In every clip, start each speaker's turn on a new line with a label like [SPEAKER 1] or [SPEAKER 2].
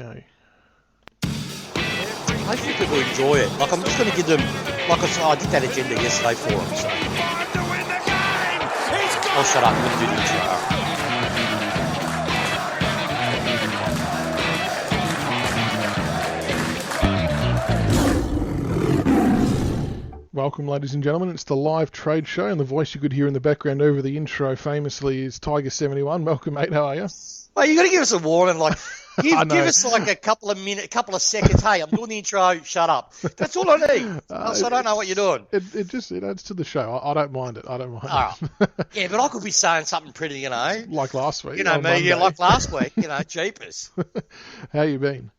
[SPEAKER 1] Okay.
[SPEAKER 2] I think people enjoy it. Like, I'm just going to give them, like I did that agenda yesterday for them, so. Oh, shut up. I'm going to do the intro.
[SPEAKER 1] Welcome, ladies and gentlemen. It's the live trade show, and the voice you could hear in the background over the intro famously is Tiger71. Welcome, mate. How are you?
[SPEAKER 2] Well, you got to give us a warning, like, give us like a couple of seconds. Hey, I'm doing the intro. Shut up. That's all I need. Else I don't know what you're doing.
[SPEAKER 1] It adds to the show. I don't mind it. I don't mind
[SPEAKER 2] it. Yeah, but I could be saying something pretty,
[SPEAKER 1] like last week.
[SPEAKER 2] You know me, yeah, like last week. Jeepers.
[SPEAKER 1] How you been?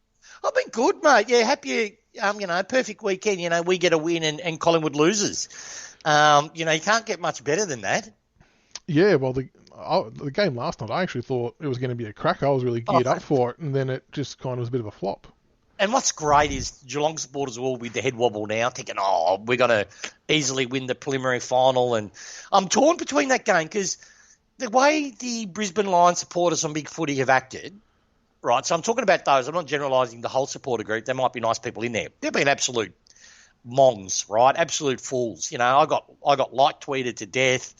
[SPEAKER 2] I've been good, mate. Yeah, happy. Perfect weekend. We get a win and Collingwood loses. You can't get much better than that.
[SPEAKER 1] Yeah, well, the game last night, I actually thought it was going to be a cracker. I was really geared up for it, and then it just kind of was a bit of a flop.
[SPEAKER 2] And what's great is Geelong supporters are all with the head wobble now, thinking, we're going to easily win the preliminary final. And I'm torn between that game because the way the Brisbane Lions supporters on Big Footy have acted, right, so I'm talking about those. I'm not generalising the whole supporter group. There might be nice people in there. They've been absolute mongs, right? Absolute fools. I got like tweeted to death,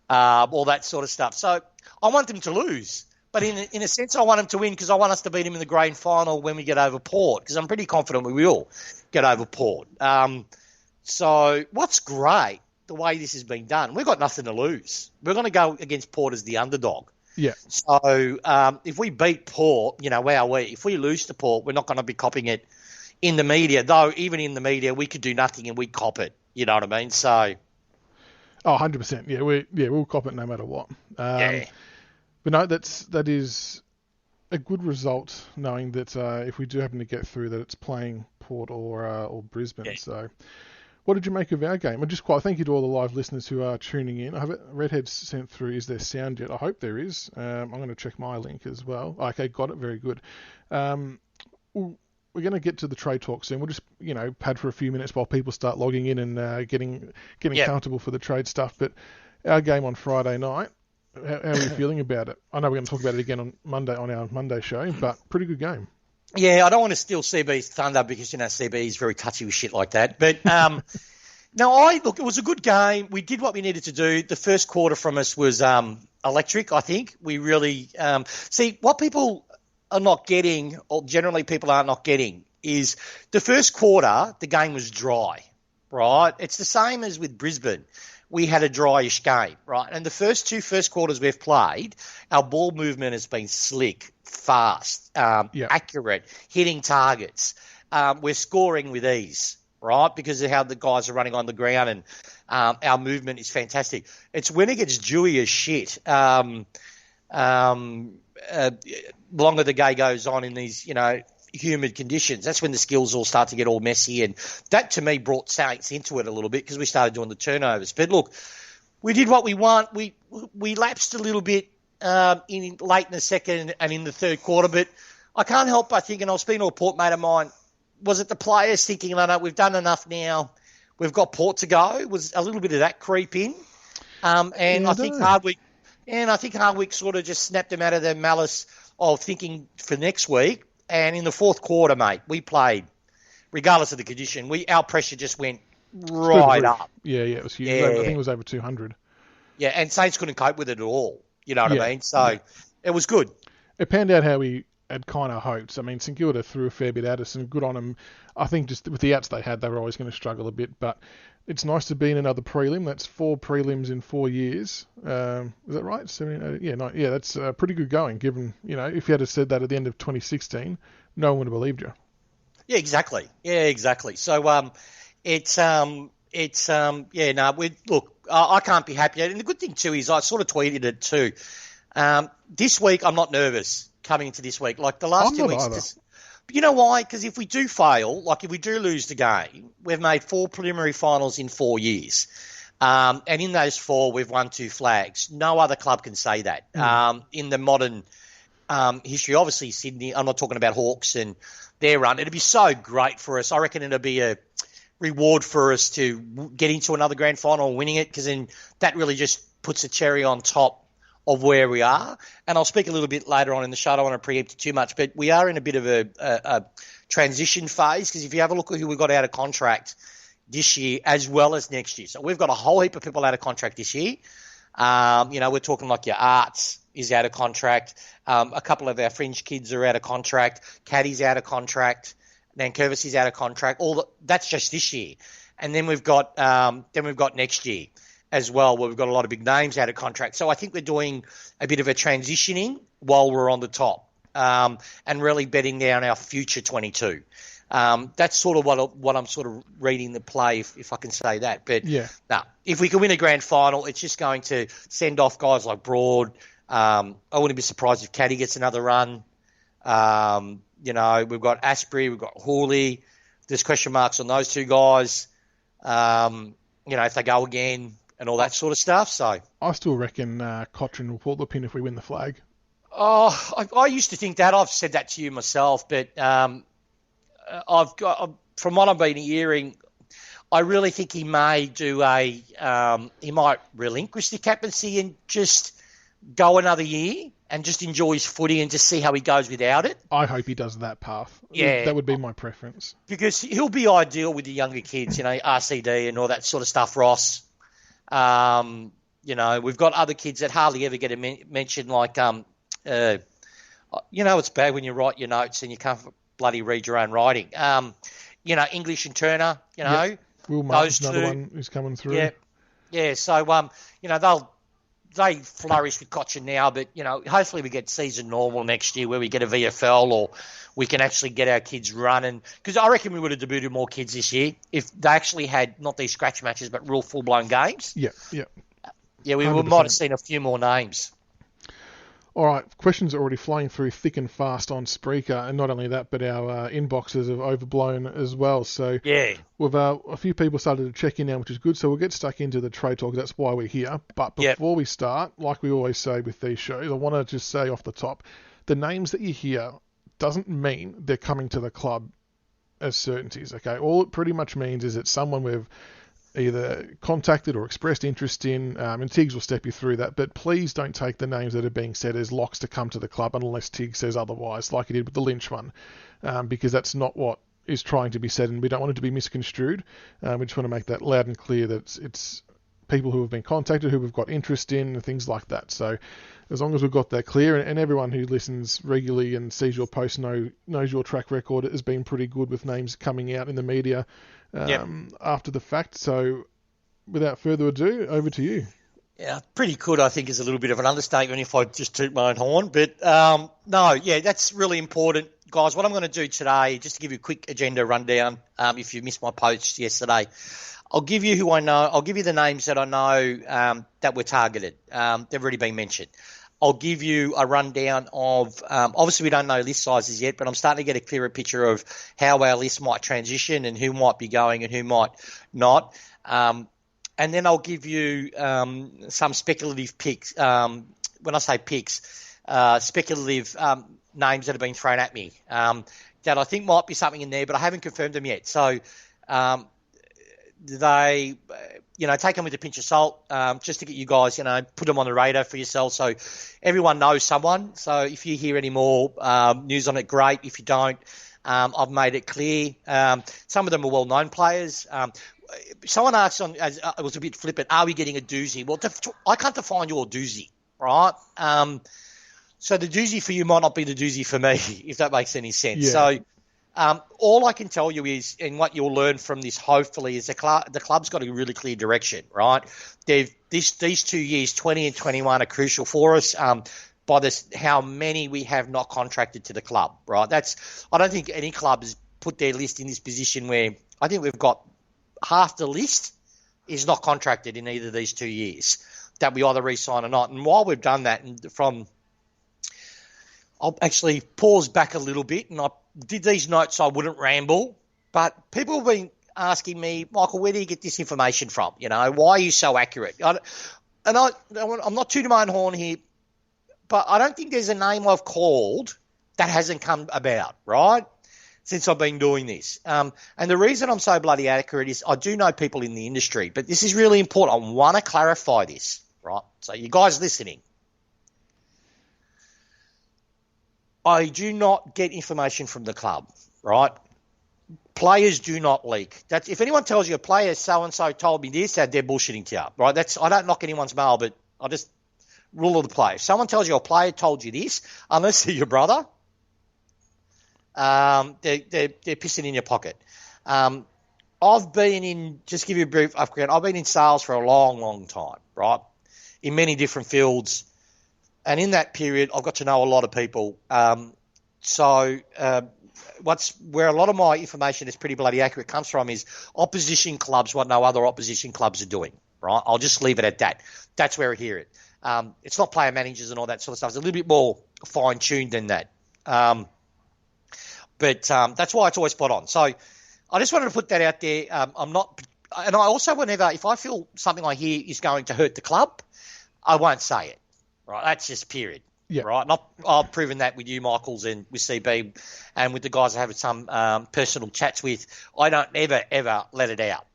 [SPEAKER 2] all that sort of stuff. So I want them to lose. But in a sense, I want them to win because I want us to beat them in the grand final when we get over Port, because I'm pretty confident we will get over Port. So what's great, the way this has been done, we've got nothing to lose. We're going to go against Port as the underdog.
[SPEAKER 1] Yeah.
[SPEAKER 2] So if we beat Port, if we lose to Port, we're not going to be copying it in the media. Though even in the media, we could do nothing and we'd cop it. You know what I mean? So.
[SPEAKER 1] Oh, 100%. Yeah, we'll cop it no matter what.
[SPEAKER 2] Yeah.
[SPEAKER 1] But no, that is a good result, knowing that if we do happen to get through, that it's playing Port or Brisbane. Yeah. So, what did you make of our game? And just thank you to all the live listeners who are tuning in. I have Redhead's sent through. Is there sound yet? I hope there is. I'm going to check my link as well. Okay, got it. Very good. We're going to get to the trade talk soon. We'll just pad for a few minutes while people start logging in and getting comfortable for the trade stuff. But our game on Friday night. How are you feeling about it? I know we're going to talk about it again on our Monday show, but pretty good game.
[SPEAKER 2] Yeah, I don't want to steal CB's thunder because, CB is very touchy with shit like that. But, look, it was a good game. We did what we needed to do. The first quarter from us was electric, I think. We really see what people are not getting, or generally people are not getting, is the first quarter, the game was dry, right? It's the same as with Brisbane. We had a dryish game, right? And the first quarters we've played, our ball movement has been slick, fast, accurate, hitting targets. We're scoring with ease, right? Because of how the guys are running on the ground, and our movement is fantastic. It's when it gets dewy as shit, longer the day goes on in these, humid conditions. That's when the skills all start to get all messy, and that to me brought Saints into it a little bit because we started doing the turnovers. But look, we did what we want. We lapsed a little bit late in the second and in the third quarter, but I can't help but thinking, I was speaking to a Port mate of mine, was it the players thinking, no, we've done enough now, we've got Port to go? Was a little bit of that creep in, and I think Hardwick sort of just snapped them out of their malice of thinking for next week. And in the fourth quarter, mate, we played, regardless of the condition, our pressure just went right up.
[SPEAKER 1] Yeah, it was huge. Yeah. I think it was over 200.
[SPEAKER 2] Yeah, and Saints couldn't cope with it at all. You know what I mean? So it was good.
[SPEAKER 1] It panned out how we had kind of hoped. I mean, St Kilda threw a fair bit at us, and good on them. I think just with the outs they had, they were always going to struggle a bit. But it's nice to be in another prelim. That's 4 prelims in 4 years. Is that right? 17, that's pretty good going, given, if you had said that at the end of 2016, no one would have believed you.
[SPEAKER 2] Yeah, exactly. So I can't be happier. And the good thing, too, is I sort of tweeted it, too. This week, I'm not nervous coming into this week. Like the last 2 weeks. But you know why? Because if we do fail, like if we do lose the game, we've made 4 preliminary finals in 4 years. And in those 4, we've won 2 flags. No other club can say that. In the modern history, obviously Sydney, I'm not talking about Hawks and their run. It'd be so great for us. I reckon it'll be a reward for us to get into another grand final and winning it, because then that really just puts a cherry on top of where we are. And I'll speak a little bit later on in the show. I don't want to preempt it too much, but we are in a bit of a transition phase, because if you have a look at who we got out of contract this year as well as next year. So we've got a whole heap of people out of contract this year. We're talking like your Arts is out of contract. A couple of our fringe kids are out of contract. Caddy's out of contract. Nankervis is out of contract. That's just this year. And then we've got next year as well, where we've got a lot of big names out of contract. So I think we're doing a bit of a transitioning while we're on the top, and really betting down our future 22. That's sort of what I'm sort of reading the play, if I can say that. But if we can win a grand final, it's just going to send off guys like Broad. I wouldn't be surprised if Caddy gets another run. We've got Asprey, we've got Hawley. There's question marks on those two guys. If they go again and all that sort of stuff. So
[SPEAKER 1] I still reckon Cotran will pull the pin if we win the flag.
[SPEAKER 2] Oh, I used to think that. I've said that to you myself, but from what I've been hearing, I really think he may he might relinquish the captaincy and just go another year and just enjoy his footy and just see how he goes without it.
[SPEAKER 1] I hope he does that path.
[SPEAKER 2] Yeah.
[SPEAKER 1] That would be my preference.
[SPEAKER 2] Because he'll be ideal with the younger kids, RCD and all that sort of stuff, Ross. We've got other kids that hardly ever get a mention, like, it's bad when you write your notes and you can't bloody read your own writing. English and Turner,
[SPEAKER 1] Yep. Will Martin's another one who's coming through.
[SPEAKER 2] Yeah. Yeah. So, they flourish with Cochin now, but, hopefully we get season normal next year where we get a VFL, or we can actually get our kids running. Because I reckon we would have debuted more kids this year if they actually had not these scratch matches, but real full-blown games.
[SPEAKER 1] Yeah.
[SPEAKER 2] Yeah, we might have seen a few more names.
[SPEAKER 1] All right, questions are already flying through thick and fast on Spreaker, and not only that, but our inboxes have overblown as well. So
[SPEAKER 2] yeah,
[SPEAKER 1] we've a few people started to check in now, which is good. So we'll get stuck into the trade talk. That's why we're here. But before we start, like we always say with these shows, I want to just say off the top, the names that you hear doesn't mean they're coming to the club as certainties. Okay, all it pretty much means is it's someone we've either contacted or expressed interest in, and Tiggs will step you through that, but please don't take the names that are being said as locks to come to the club unless Tiggs says otherwise, like he did with the Lynch one, because that's not what is trying to be said, and we don't want it to be misconstrued. We just want to make that loud and clear that it's people who have been contacted, who we've got interest in, and things like that. So as long as we've got that clear, and everyone who listens regularly and sees your posts knows your track record has been pretty good with names coming out in the media after the fact. So without further ado, over to you.
[SPEAKER 2] Yeah, pretty good, I think, is a little bit of an understatement if I just toot my own horn. But that's really important. Guys, what I'm going to do today, just to give you a quick agenda rundown, if you missed my post yesterday, I'll give you who I know. I'll give you the names that I know that were targeted. They've already been mentioned. I'll give you a rundown of, obviously we don't know list sizes yet, but I'm starting to get a clearer picture of how our list might transition and who might be going and who might not. And then I'll give you some speculative picks. When I say picks, speculative names that have been thrown at me that I think might be something in there, but I haven't confirmed them yet. So they, take them with a pinch of salt, just to get you guys, put them on the radar for yourself so everyone knows someone. So if you hear any more news on it, great. If you don't, I've made it clear. Some of them are well-known players. Someone asked it was a bit flippant, are we getting a doozy? Well, I can't define your doozy, right? So the doozy for you might not be the doozy for me, if that makes any sense.
[SPEAKER 1] Yeah.
[SPEAKER 2] So all I can tell you is, and what you'll learn from this, hopefully, is the club's got a really clear direction, right? These 2 years, 20 and 21, are crucial for us. By this, how many we have not contracted to the club, right? I don't think any club has put their list in this position where I think we've got half the list is not contracted in either of these 2 years that we either re-sign or not. And while we've done that, I'll actually pause back a little bit, and I did these notes so I wouldn't ramble, but people have been asking me, Michael, where do you get this information from? Why are you so accurate? I'm not tooting my own horn here, but I don't think there's a name I've called that hasn't come about, right, since I've been doing this. And the reason I'm so bloody accurate is I do know people in the industry, but this is really important. I want to clarify this, right? So you guys listening, I do not get information from the club, right? Players do not leak. That's if anyone tells you a player so and so told me this, they're bullshitting to you, right? I don't knock anyone's mail, but I just rule of the play. If someone tells you a player told you this, unless they're your brother, they're pissing in your pocket. I've been in, just give you a brief, I've been in sales for a long, long time, right? In many different fields. And in that period, I've got to know a lot of people. Where a lot of my information is pretty bloody accurate comes from is opposition clubs, what no other opposition clubs are doing, right? I'll just leave it at that. That's where I hear it. It's not player managers and all that sort of stuff. It's a little bit more fine-tuned than that. But that's why it's always spot on. So I just wanted to put that out there. I'm not – and I also, if I feel something I hear is going to hurt the club, I won't say it, right? That's just period.
[SPEAKER 1] Yeah.
[SPEAKER 2] Right. And I've proven that with you, Michaels, and with CB, and with the guys I have some personal chats with. I don't ever let it out.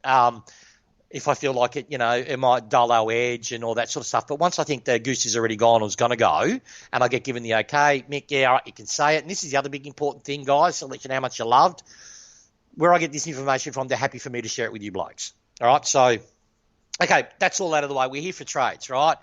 [SPEAKER 2] If I feel like it, it might dull our edge and all that sort of stuff. But once I think the goose is already gone or is going to go, and I get given the okay, Mick, yeah, all right, you can say it. And this is the other big important thing, guys, to let you know how much you're loved. Where I get this information from, they're happy for me to share it with you blokes. All right. So, okay, that's all out of the way. We're here for trades, right?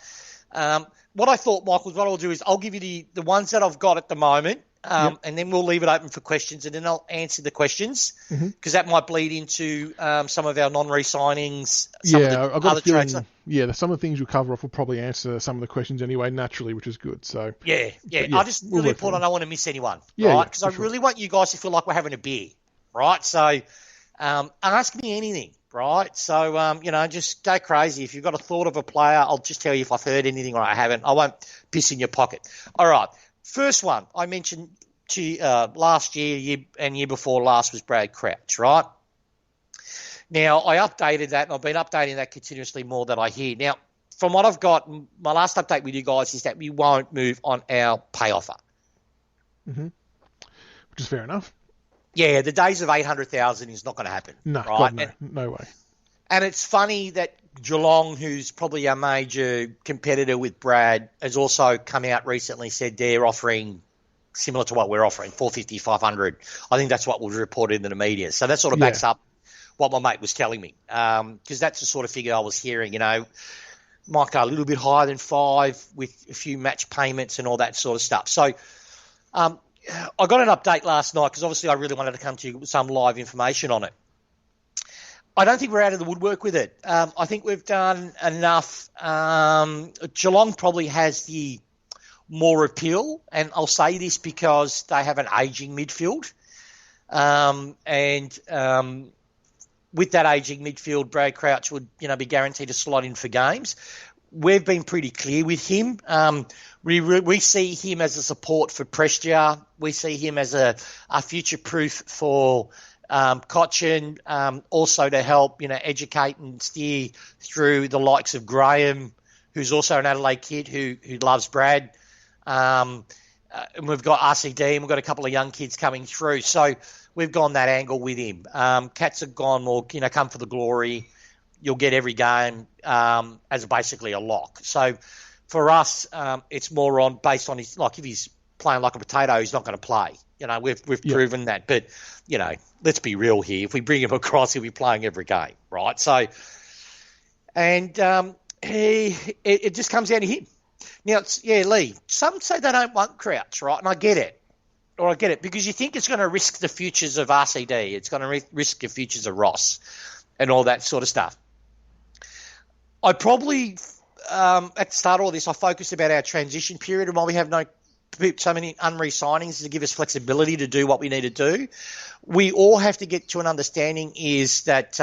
[SPEAKER 2] What I thought, Michael, what I'll do is I'll give you the ones that I've got at the moment, and then we'll leave it open for questions, and then I'll answer the questions because that might bleed into some of our non-re-signings.
[SPEAKER 1] I've got a feeling. Some of the things you'll cover off will probably answer some of the questions anyway, naturally, which is good. So
[SPEAKER 2] yeah. I just really important. I don't want to miss anyone,
[SPEAKER 1] right?
[SPEAKER 2] Because I really want you guys to feel like we're having a beer, right? So ask me anything. Right, so just go crazy. If you've got a thought of a player, I'll just tell you if I've heard anything or I haven't. I won't piss in your pocket. All right, first one I mentioned to you, last year and year before last was Brad Crouch. Right, now I updated that, and I've been updating that continuously more than I hear. Now, from what I've got, my last update with you guys is that we won't move on our pay offer,
[SPEAKER 1] which is fair enough.
[SPEAKER 2] Yeah, the days of 800,000 is not going to happen.
[SPEAKER 1] No,
[SPEAKER 2] right?
[SPEAKER 1] God, no way.
[SPEAKER 2] And it's funny that Geelong, who's probably our major competitor with Brad, has also come out recently, said they're offering similar to what we're offering, 450, 500. I think that's what was reported in the media. So that sort of backs up what my mate was telling me, because that's the sort of figure I was hearing, might go a little bit higher than 5 with a few match payments and all that sort of stuff. So I got an update last night because obviously I really wanted to come to you with some live information on it. I don't think we're out of the woodwork with it. I think we've done enough. Geelong probably has the more appeal, and I'll say this because they have an ageing midfield. With that ageing midfield, Brad Crouch would be guaranteed to slot in for games. We've been pretty clear with him. We see him as a support for Prestia. We see him as a future-proof for Cochin, also to help educate and steer through the likes of Graham, who's also an Adelaide kid who loves Brad. And we've got RCD, and we've got a couple of young kids coming through. So we've gone that angle with him. Cats have gone more, come for the glory. You'll get every game as basically a lock. So for us, it's more based on his, like if he's playing like a potato, he's not going to play. We've proven that. But, let's be real here. If we bring him across, he'll be playing every game, right? So, and it just comes down to him. Now, Lee, some say they don't want Crouch, right? And I get it. Because you think it's going to risk the futures of RCD. It's going to risk the futures of Ross and all that sort of stuff. I probably, at the start of all this, I focused about our transition period and why we have so many unre-signings to give us flexibility to do what we need to do. We all have to get to an understanding is that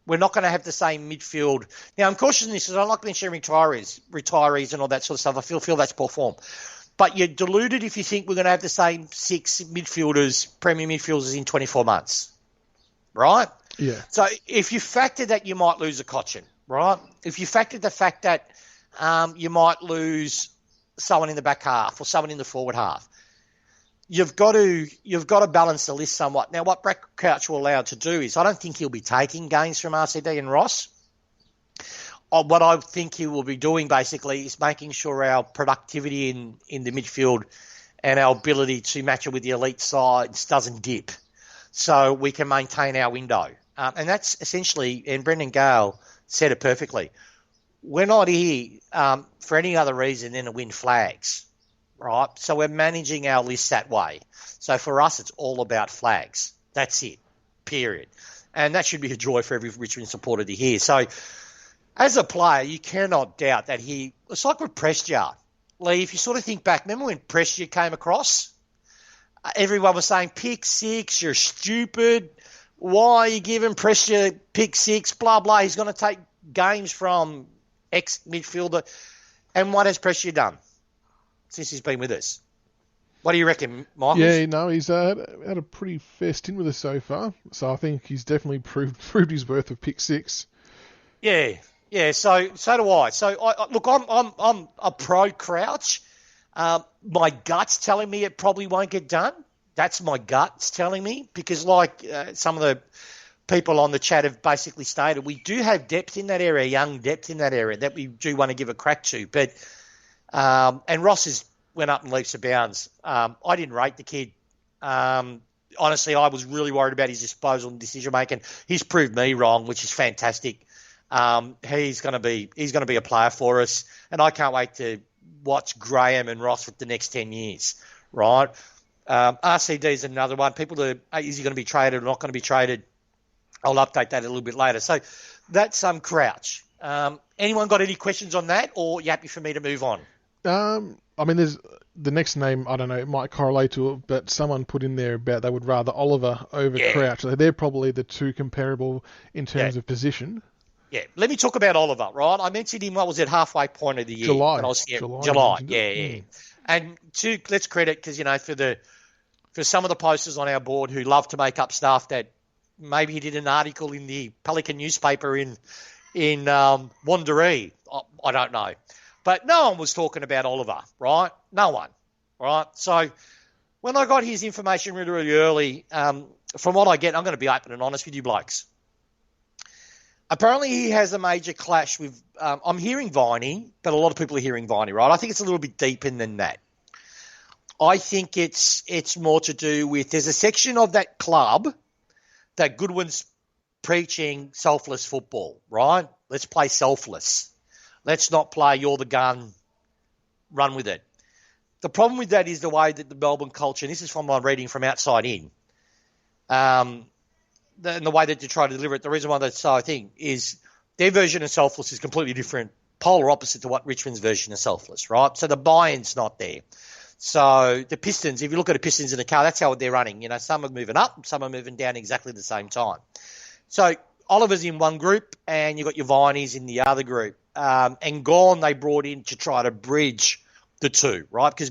[SPEAKER 2] we're not going to have the same midfield. Now, I'm cautious in this because I like mentioning retirees and all that sort of stuff. I feel that's poor form. But you're deluded if you think we're going to have the same 6 midfielders, premier midfielders in 24 months, right?
[SPEAKER 1] Yeah.
[SPEAKER 2] So if you factor that you might lose a Cochin, right? If you factor the fact that you might lose someone in the back half or someone in the forward half, you've got to balance the list somewhat. Now, what Brad Crouch will allow to do is I don't think he'll be taking gains from RCD and Ross. What I think he will be doing basically is making sure our productivity in the midfield and our ability to match it with the elite sides doesn't dip. So we can maintain our window. And that's essentially, and Brendan Gale said it perfectly, we're not here for any other reason than to win flags, right? So we're managing our list that way. So for us, it's all about flags. That's it, period. And that should be a joy for every Richmond supporter to hear. So as a player, you cannot doubt that it's like with Prestia. Lee, if you sort of think back, remember when Prestia came across? Everyone was saying, pick six, you're stupid. Why are you giving Prestia pick six, blah, blah. He's going to take games from ex-midfielder. And what has Prestia done since he's been with us? What do you reckon, Michael?
[SPEAKER 1] Yeah, no, he's had a pretty fair stint with us so far. So I think he's definitely proved his worth of pick six.
[SPEAKER 2] Yeah. So do I. So look, I'm a pro Crouch. My gut's telling me it probably won't get done. That's my gut's telling me because, like some of the people on the chat have basically stated, we do have depth in that area, young depth in that area that we do want to give a crack to. But and Ross has went up in leaps and bounds. I didn't rate the kid. Honestly, I was really worried about his disposal and decision making. He's proved me wrong, which is fantastic. He's going to be a player for us, and I can't wait to watch Graham and Ross for the next 10 years. Right? RCD is another one. Is he going to be traded or not going to be traded? I'll update that a little bit later. So that's Crouch. Anyone got any questions on that, or are you happy for me to move on?
[SPEAKER 1] I mean, there's the next name, I don't know, it might correlate to it, but someone put in there about they would rather Oliver over Crouch. So they're probably the two comparable in terms of position.
[SPEAKER 2] Yeah, let me talk about Oliver, right? I mentioned him, what was it, halfway point of the year?
[SPEAKER 1] July.
[SPEAKER 2] When I was here. July, yeah. And let's credit, because, for some of the posters on our board who love to make up stuff that maybe he did an article in the Pelican newspaper in Wanderee. I don't know. But no one was talking about Oliver, right? No one, right? So when I got his information really, really early, from what I get, I'm going to be open and honest with you blokes. Apparently he has a major clash with, I'm hearing Viney, but a lot of people are hearing Viney, right? I think it's a little bit deeper than that. I think it's more to do with, there's a section of that club that Goodwin's preaching selfless football, right? Let's play selfless. Let's not play you're the gun, run with it. The problem with that is the way that the Melbourne culture, and this is from my reading from outside in, and the way that they try to deliver it, the reason why that's so, I think, is their version of selfless is completely different, polar opposite to what Richmond's version of selfless, right? So the buy-in's not there. So the Pistons, if you look at the Pistons in the car, that's how they're running. Some are moving up, some are moving down exactly the same time. So Oliver's in one group, and you've got your Vineys in the other group. And Gawn they brought in to try to bridge the two, right? Because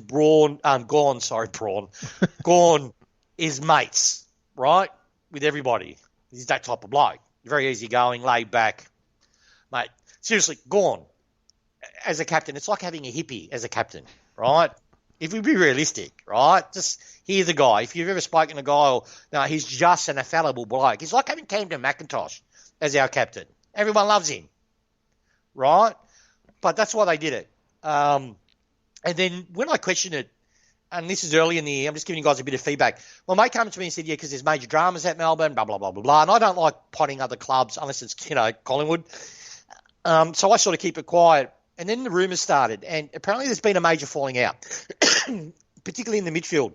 [SPEAKER 2] Gawn is mates, right, with everybody. He's that type of bloke. Very easygoing, laid back. Mate, seriously, Gawn, as a captain, it's like having a hippie as a captain, right? If we be realistic, right? Just hear the guy. If you've ever spoken to a guy, he's just an infallible bloke. It's like having Camden McIntosh as our captain. Everyone loves him. Right? But that's why they did it. And then when I questioned it, and this is early in the year, I'm just giving you guys a bit of feedback. Well, mate came to me and said, because there's major dramas at Melbourne, blah, blah, blah, blah, blah. And I don't like potting other clubs unless it's, Collingwood. So I sort of keep it quiet. And then the rumours started. And apparently there's been a major falling out, particularly in the midfield.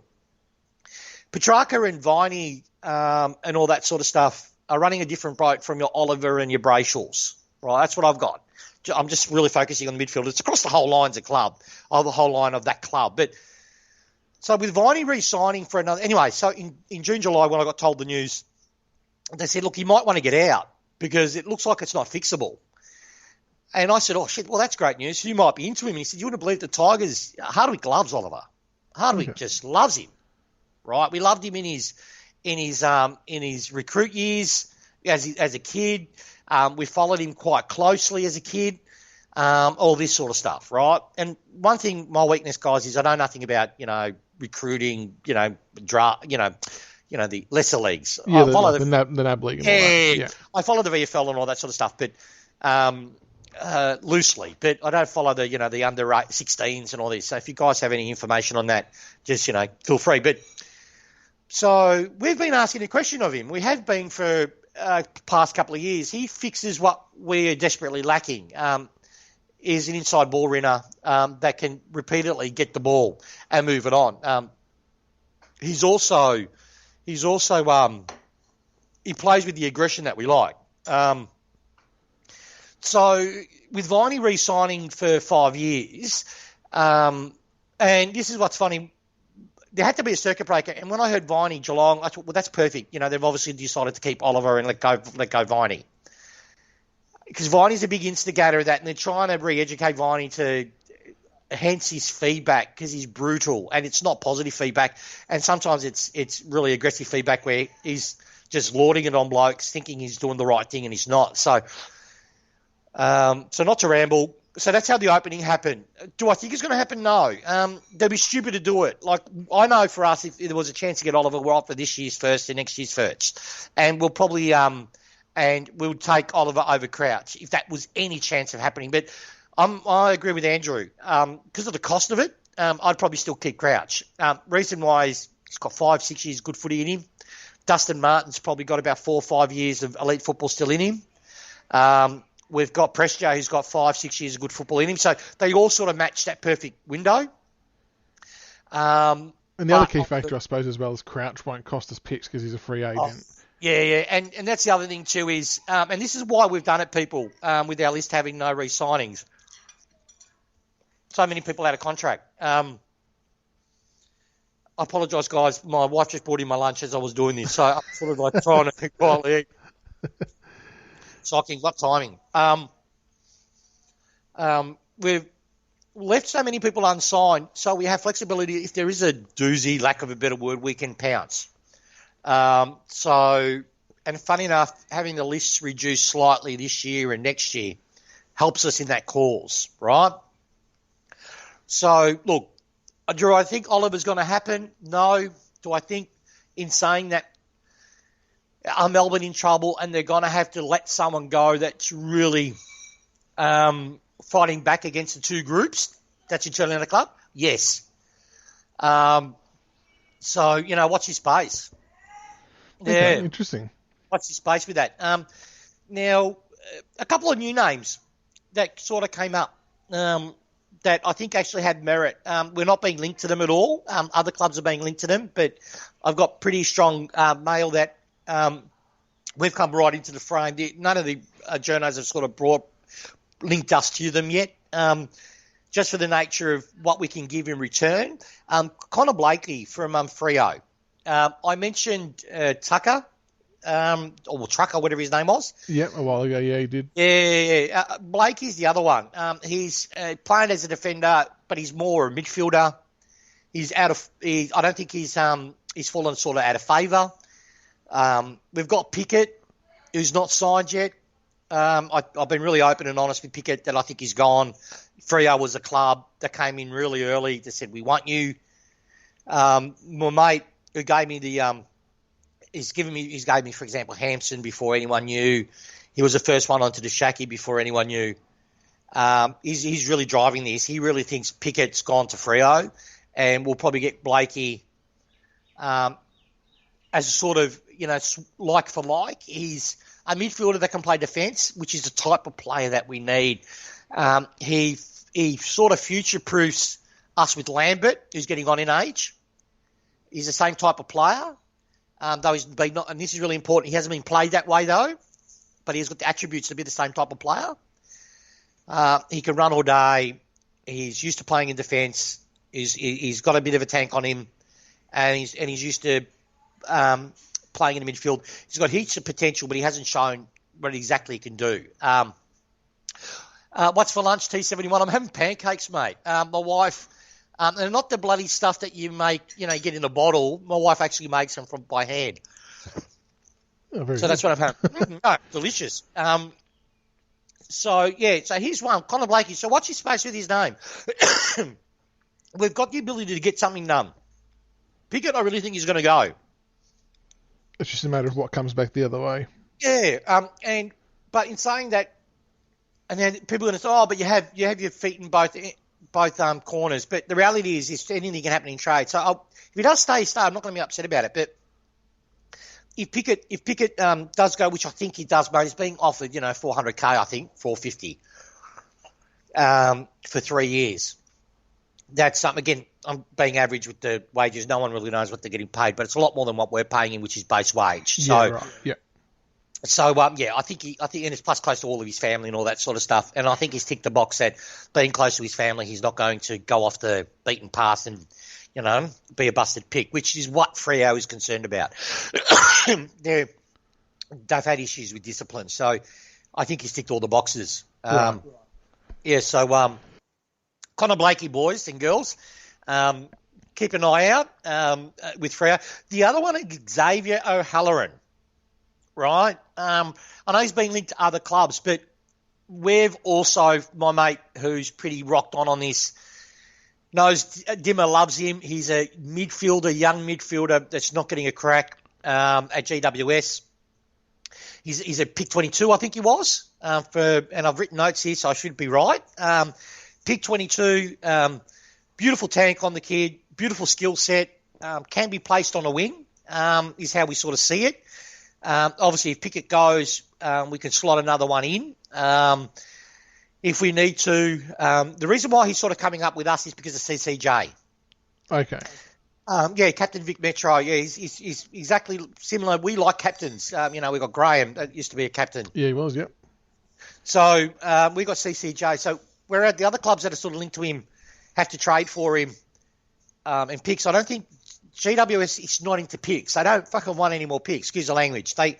[SPEAKER 2] Petrarca and Viney and all that sort of stuff are running a different boat from your Oliver and your Brayshaws. Right? That's what I've got. I'm just really focusing on the midfield. It's across the whole lines of club, or the whole line of that club. But so with Viney re-signing for another, anyway. So in June, July, when I got told the news, they said, look, you might want to get out because it looks like it's not fixable. And I said, oh shit, well that's great news. So you might be into him. And he said, you wouldn't believe the Tigers. Hardwick loves Oliver. Hardwick just loves him. Right? We loved him in his recruit years as a kid. We followed him quite closely as a kid, all this sort of stuff, right? And one thing, my weakness, guys, is I know nothing about, recruiting, the lesser leagues.
[SPEAKER 1] Yeah, the NAB league and all that. Yeah.
[SPEAKER 2] I follow the VFL and all that sort of stuff, but loosely, but I don't follow the under 16s and all this. So if you guys have any information on that, just feel free. But so we've been asking a question of him. We have been for past couple of years. He fixes what we're desperately lacking. Is an inside ball runner that can repeatedly get the ball and move it on. He plays with the aggression that we like. So with Viney re-signing for 5 years, and this is what's funny, there had to be a circuit breaker. And when I heard Viney, Geelong, I thought, well, that's perfect. They've obviously decided to keep Oliver and let go Viney. Because Viney's a big instigator of that, and they're trying to re-educate Viney to enhance his feedback because he's brutal, and it's not positive feedback. And sometimes it's really aggressive feedback where he's just lording it on blokes, thinking he's doing the right thing and he's not. So not to ramble. So that's how the opening happened. Do I think it's going to happen? No. They'd be stupid to do it. Like, I know for us, if there was a chance to get Oliver, we're up for this year's first and next year's first. And we'll probably and we'll take Oliver over Crouch if that was any chance of happening. But I agree with Andrew. Because of the cost of it, I'd probably still keep Crouch. Reason why is he's got 5-6 years good footy in him. Dustin Martin's probably got about 4 or 5 years of elite football still in him. We've got Prestia, who's got 5-6 years of good football in him. So they all sort of match that perfect window.
[SPEAKER 1] And the other key factor, I suppose, as well, is Crouch won't cost us picks because he's a free agent.
[SPEAKER 2] Yeah. And that's the other thing too is, and this is why we've done it, people, with our list having no re-signings. So many people out of contract. I apologise, guys. My wife just brought in my lunch as I was doing this, so I'm sort of like trying to quietly eat. Shocking, what timing. We've left so many people unsigned, so we have flexibility. If there is a doozy, lack of a better word, we can pounce. And funny enough, having the lists reduced slightly this year and next year helps us in that cause, right? So, look, do I think Oliver's going to happen? No. Do I think in saying that are Melbourne in trouble and they're going to have to let someone go that's really fighting back against the two groups that's internally in the club? Yes. So, watch his space.
[SPEAKER 1] Okay, interesting.
[SPEAKER 2] Watch his space with that. Now, a couple of new names that sort of came up that I think actually had merit. We're not being linked to them at all. Other clubs are being linked to them, but I've got pretty strong mail that we've come right into the frame. None of the journos have sort of linked us to them yet, just for the nature of what we can give in return. Connor Blakey from Freo. I mentioned Tucker, or Trucker, whatever his name was.
[SPEAKER 1] Yeah, a while ago, yeah, he did.
[SPEAKER 2] Yeah. Blakey's the other one. He's playing as a defender, but he's more a midfielder. I don't think he's fallen sort of out of favour. We've got Pickett, who's not signed yet. I've been really open and honest with Pickett that I think he's gone. Freo was a club that came in really early that said, we want you. My mate who gave me he's gave me, for example, Hampson before anyone knew. He was the first one onto the Shacky before anyone knew. He's really driving this. He really thinks Pickett's gone to Freo, and we'll probably get Blakey as a sort of, like for like. He's a midfielder that can play defence, which is the type of player that we need. He sort of future-proofs us with Lambert, who's getting on in age. He's the same type of player, though he's been not, and this is really important, he hasn't been played that way though, but he's got the attributes to be the same type of player. He can run all day. He's used to playing in defence. He's got a bit of a tank on him, and he's used to playing in the midfield. He's got heaps of potential, but he hasn't shown what exactly he can do. What's for lunch, T71? I'm having pancakes, mate. My wife, and not the bloody stuff that you make, get in a bottle. My wife actually makes them by hand.
[SPEAKER 1] Oh, so
[SPEAKER 2] good. That's what I'm having. Delicious. So here's one, Connor Blakey. So watch his space with his name. We've got the ability to get something done. Pickett, I really think he's going to go.
[SPEAKER 1] It's just a matter of what comes back the other way.
[SPEAKER 2] Yeah, but in saying that, And then people are going to say, oh, but you have your feet in both corners. But the reality is anything can happen in trade. So if he does stay, I'm not going to be upset about it. But if Pickett does go, which I think he does, mate, he's being offered, 400K, I think, 450 for 3 years. That's something, again, I'm being average with the wages. No one really knows what they're getting paid, but it's a lot more than what we're paying him, which is base wage. So,
[SPEAKER 1] yeah, right. Yeah.
[SPEAKER 2] So, I think, and it's plus close to all of his family and all that sort of stuff. And I think he's ticked the box that being close to his family, he's not going to go off the beaten path and, be a busted pick, which is what Freo is concerned about. They've had issues with discipline. So I think he's ticked all the boxes.
[SPEAKER 1] Right.
[SPEAKER 2] Yeah, so Connor Blakey, boys and girls, keep an eye out with Freo. The other one is Xavier O'Halloran. Right? I know he's been linked to other clubs, but we've also, my mate who's pretty rocked on this, knows Dimmer loves him. He's a young midfielder that's not getting a crack at GWS. He's a pick 22, I think he was, and I've written notes here, so I should be right. Pick 22, beautiful tank on the kid, beautiful skill set, can be placed on a wing, is how we sort of see it. Obviously, if Pickett goes, we can slot another one in if we need to. The reason why he's sort of coming up with us is because of CCJ.
[SPEAKER 1] Okay.
[SPEAKER 2] Captain Vic Metro. Yeah, he's exactly similar. We like captains. We've got Graham that used to be a captain.
[SPEAKER 1] Yeah, he was, yep.
[SPEAKER 2] So we got CCJ. So whereas the other clubs that are sort of linked to him have to trade for him and picks, I don't think GWS is not into picks. They don't fucking want any more picks. Excuse the language. They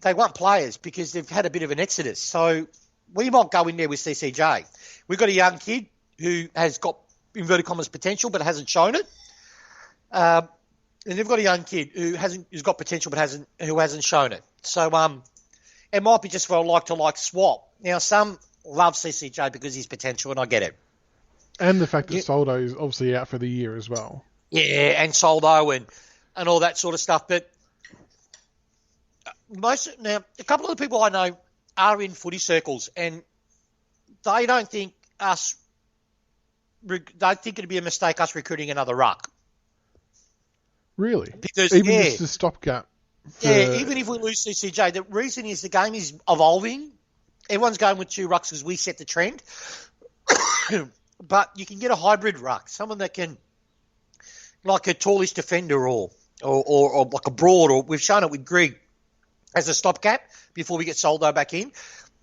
[SPEAKER 2] want players because they've had a bit of an exodus. So we might go in there with CCJ. We've got a young kid who has got, inverted commas, potential but hasn't shown it. And they've got a young kid who's got potential but hasn't shown it. So it might be just for a like-to-like swap. Now, some love CCJ because he's potential, and I get it.
[SPEAKER 1] And the fact that Soldo is obviously out for the year as well.
[SPEAKER 2] Yeah, and Soldo and all that sort of stuff. But a couple of the people I know are in footy circles, and they don't think it'd be a mistake us recruiting another ruck.
[SPEAKER 1] Really?
[SPEAKER 2] Because
[SPEAKER 1] even just a stopgap.
[SPEAKER 2] Even if we lose CCJ, the reason is the game is evolving. Everyone's going with two rucks because we set the trend. But you can get a hybrid ruck, someone that can, like a tallish defender or like a broad, or we've shown it with Greg as a stopgap before we get Soldo back in.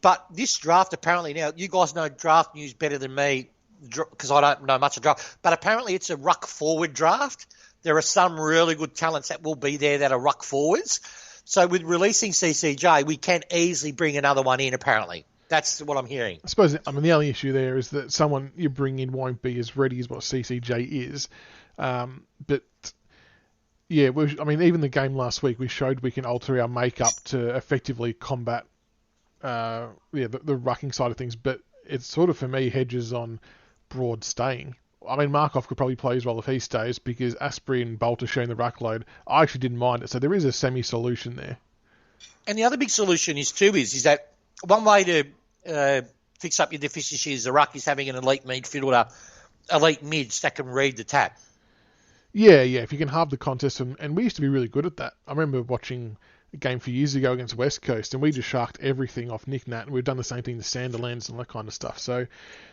[SPEAKER 2] But this draft, apparently, now you guys know draft news better than me because I don't know much of draft, but apparently it's a ruck forward draft. There are some really good talents that will be there that are ruck forwards. So with releasing CCJ, we can easily bring another one in, apparently. That's what I'm hearing.
[SPEAKER 1] I suppose, the only issue there is that someone you bring in won't be as ready as what CCJ is. But, yeah, even the game last week, we showed we can alter our makeup to effectively combat the rucking side of things. But it's sort of, for me, hedges on Broad staying. Markov could probably play as well if he stays because Asprey and Bolt are sharing the ruck load. I actually didn't mind it. So there is a semi-solution there. And
[SPEAKER 2] the other big solution is that one way to fix up your deficiency as a ruck is having an elite midfielder, elite mids that can read the tap.
[SPEAKER 1] Yeah. If you can halve the contest, and we used to be really good at that. I remember watching a game a few years ago against West Coast, and we just sharked everything off Nick Nat, and we've done the same thing to Sanderlands and that kind of stuff. So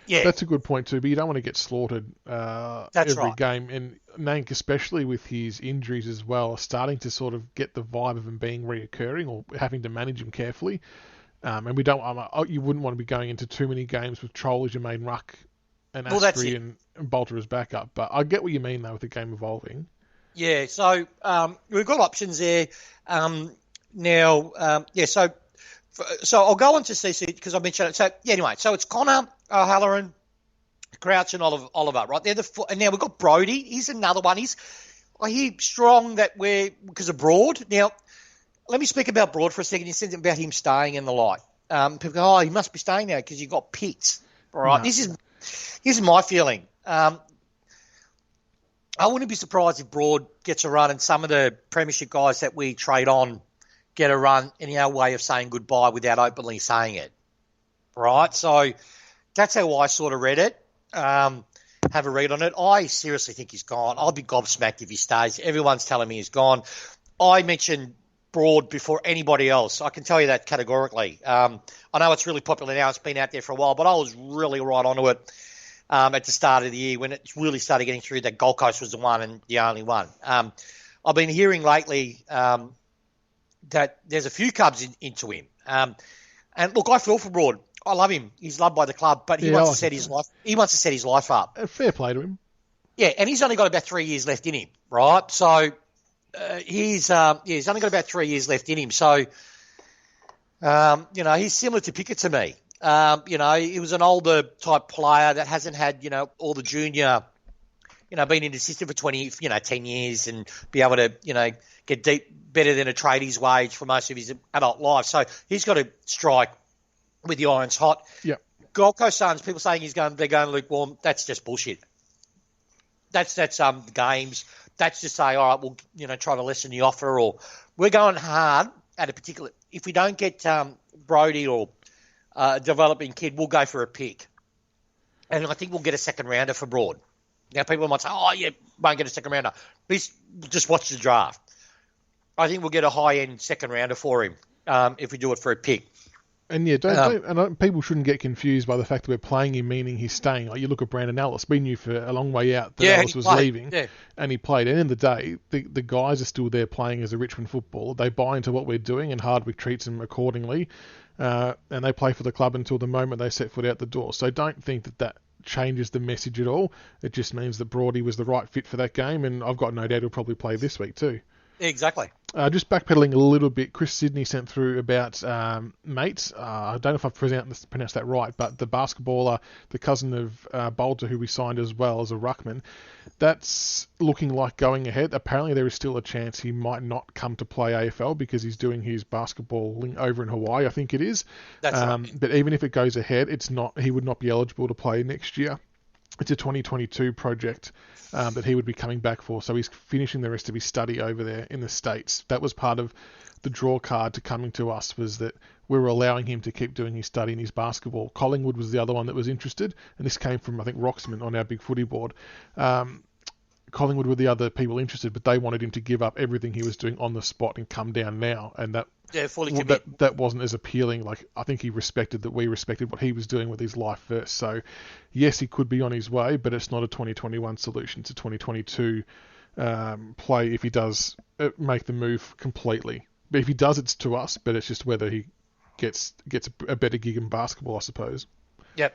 [SPEAKER 1] that's a good point too, but you don't want to get slaughtered every game. And Nank, especially with his injuries as well, are starting to sort of get the vibe of him being reoccurring or having to manage him carefully. And we don't. You wouldn't want to be going into too many games with Troll as your main ruck and Asprey and Bolter as backup. But I get what you mean though with the game evolving. Yeah.
[SPEAKER 2] So we've got options there. So I'll go on to CC because I mentioned it. So anyway, so it's Connor, O'Halloran, Crouch, and Oliver. Right there. And now we've got Brody. He's another one. I hear strong that because of Broad. Now, let me speak about Broad for a second. You said about him staying and the like. People go, he must be staying now because you got picked. All right. No. Here's my feeling. I wouldn't be surprised if Broad gets a run and some of the premiership guys that we trade on get a run in our way of saying goodbye without openly saying it. right? So that's how I sort of read it. Have a read on it. I seriously think he's gone. I'll be gobsmacked if he stays. Everyone's telling me he's gone. I mentioned Broad before anybody else. I can tell you that categorically. I know it's really popular now. It's been out there for a while, but I was really right onto it at the start of the year when it really started getting through that Gold Coast was the one and the only one. I've been hearing lately that there's a few Cubs into him. And look, I feel for Broad. I love him. He's loved by the club, but he wants to set his life. He wants to set his life up.
[SPEAKER 1] Fair play to him.
[SPEAKER 2] Yeah, and he's only got about 3 years left in him, right? So he's only got about 3 years left in him. So he's similar to Pickett to me. He was an older type player that hasn't had all the junior, been in the system for 10 years and be able to get better than a tradie's wage for most of his adult life. So he's got to strike with the irons hot.
[SPEAKER 1] Yeah.
[SPEAKER 2] Gold Coast Suns, people saying they're going lukewarm. That's just bullshit. That's games. That's just say, all right, we'll try to lessen the offer, or we're going hard at a particular. If we don't get Brody or a developing kid, we'll go for a pick, and I think we'll get a second rounder for Broad. Now people might say, oh yeah, won't get a second rounder. Please just watch the draft. I think we'll get a high end second rounder for him if we do it for a pick.
[SPEAKER 1] And people shouldn't get confused by the fact that we're playing him, meaning he's staying. Like you look at Brandon Ellis, we knew for a long way out that Ellis was leaving, and he played. And in the day, the guys are still there playing as a Richmond football. They buy into what we're doing, and Hardwick treats them accordingly. And they play for the club until the moment they set foot out the door. So don't think that changes the message at all. It just means that Brody was the right fit for that game, and I've got no doubt he'll probably play this week too.
[SPEAKER 2] Exactly.
[SPEAKER 1] Just backpedaling a little bit, Chris Sidney sent through about Mates. I don't know if I've pronounced that right, but the basketballer, the cousin of Bolter, who we signed as well as a ruckman, that's looking like going ahead. Apparently there is still a chance he might not come to play AFL because he's doing his basketballing over in Hawaii, I think it is.
[SPEAKER 2] That's right.
[SPEAKER 1] But even if it goes ahead, he would not be eligible to play next year. It's a 2022 project that he would be coming back for. So he's finishing the rest of his study over there in the States. That was part of the draw card to coming to us, was that we were allowing him to keep doing his study and his basketball. Collingwood was the other one that was interested, and this came from, I think, Roxman on our big footy board. Collingwood were the other people interested, but they wanted him to give up everything he was doing on the spot and come down now, and
[SPEAKER 2] fully commit.
[SPEAKER 1] That wasn't as appealing. Like, I think he respected that we respected what he was doing with his life first. So, yes, he could be on his way, but it's not a 2021 solution. It's a 2022 play if he does make the move completely. But if he does, it's to us, but it's just whether he gets a better gig in basketball, I suppose.
[SPEAKER 2] Yep.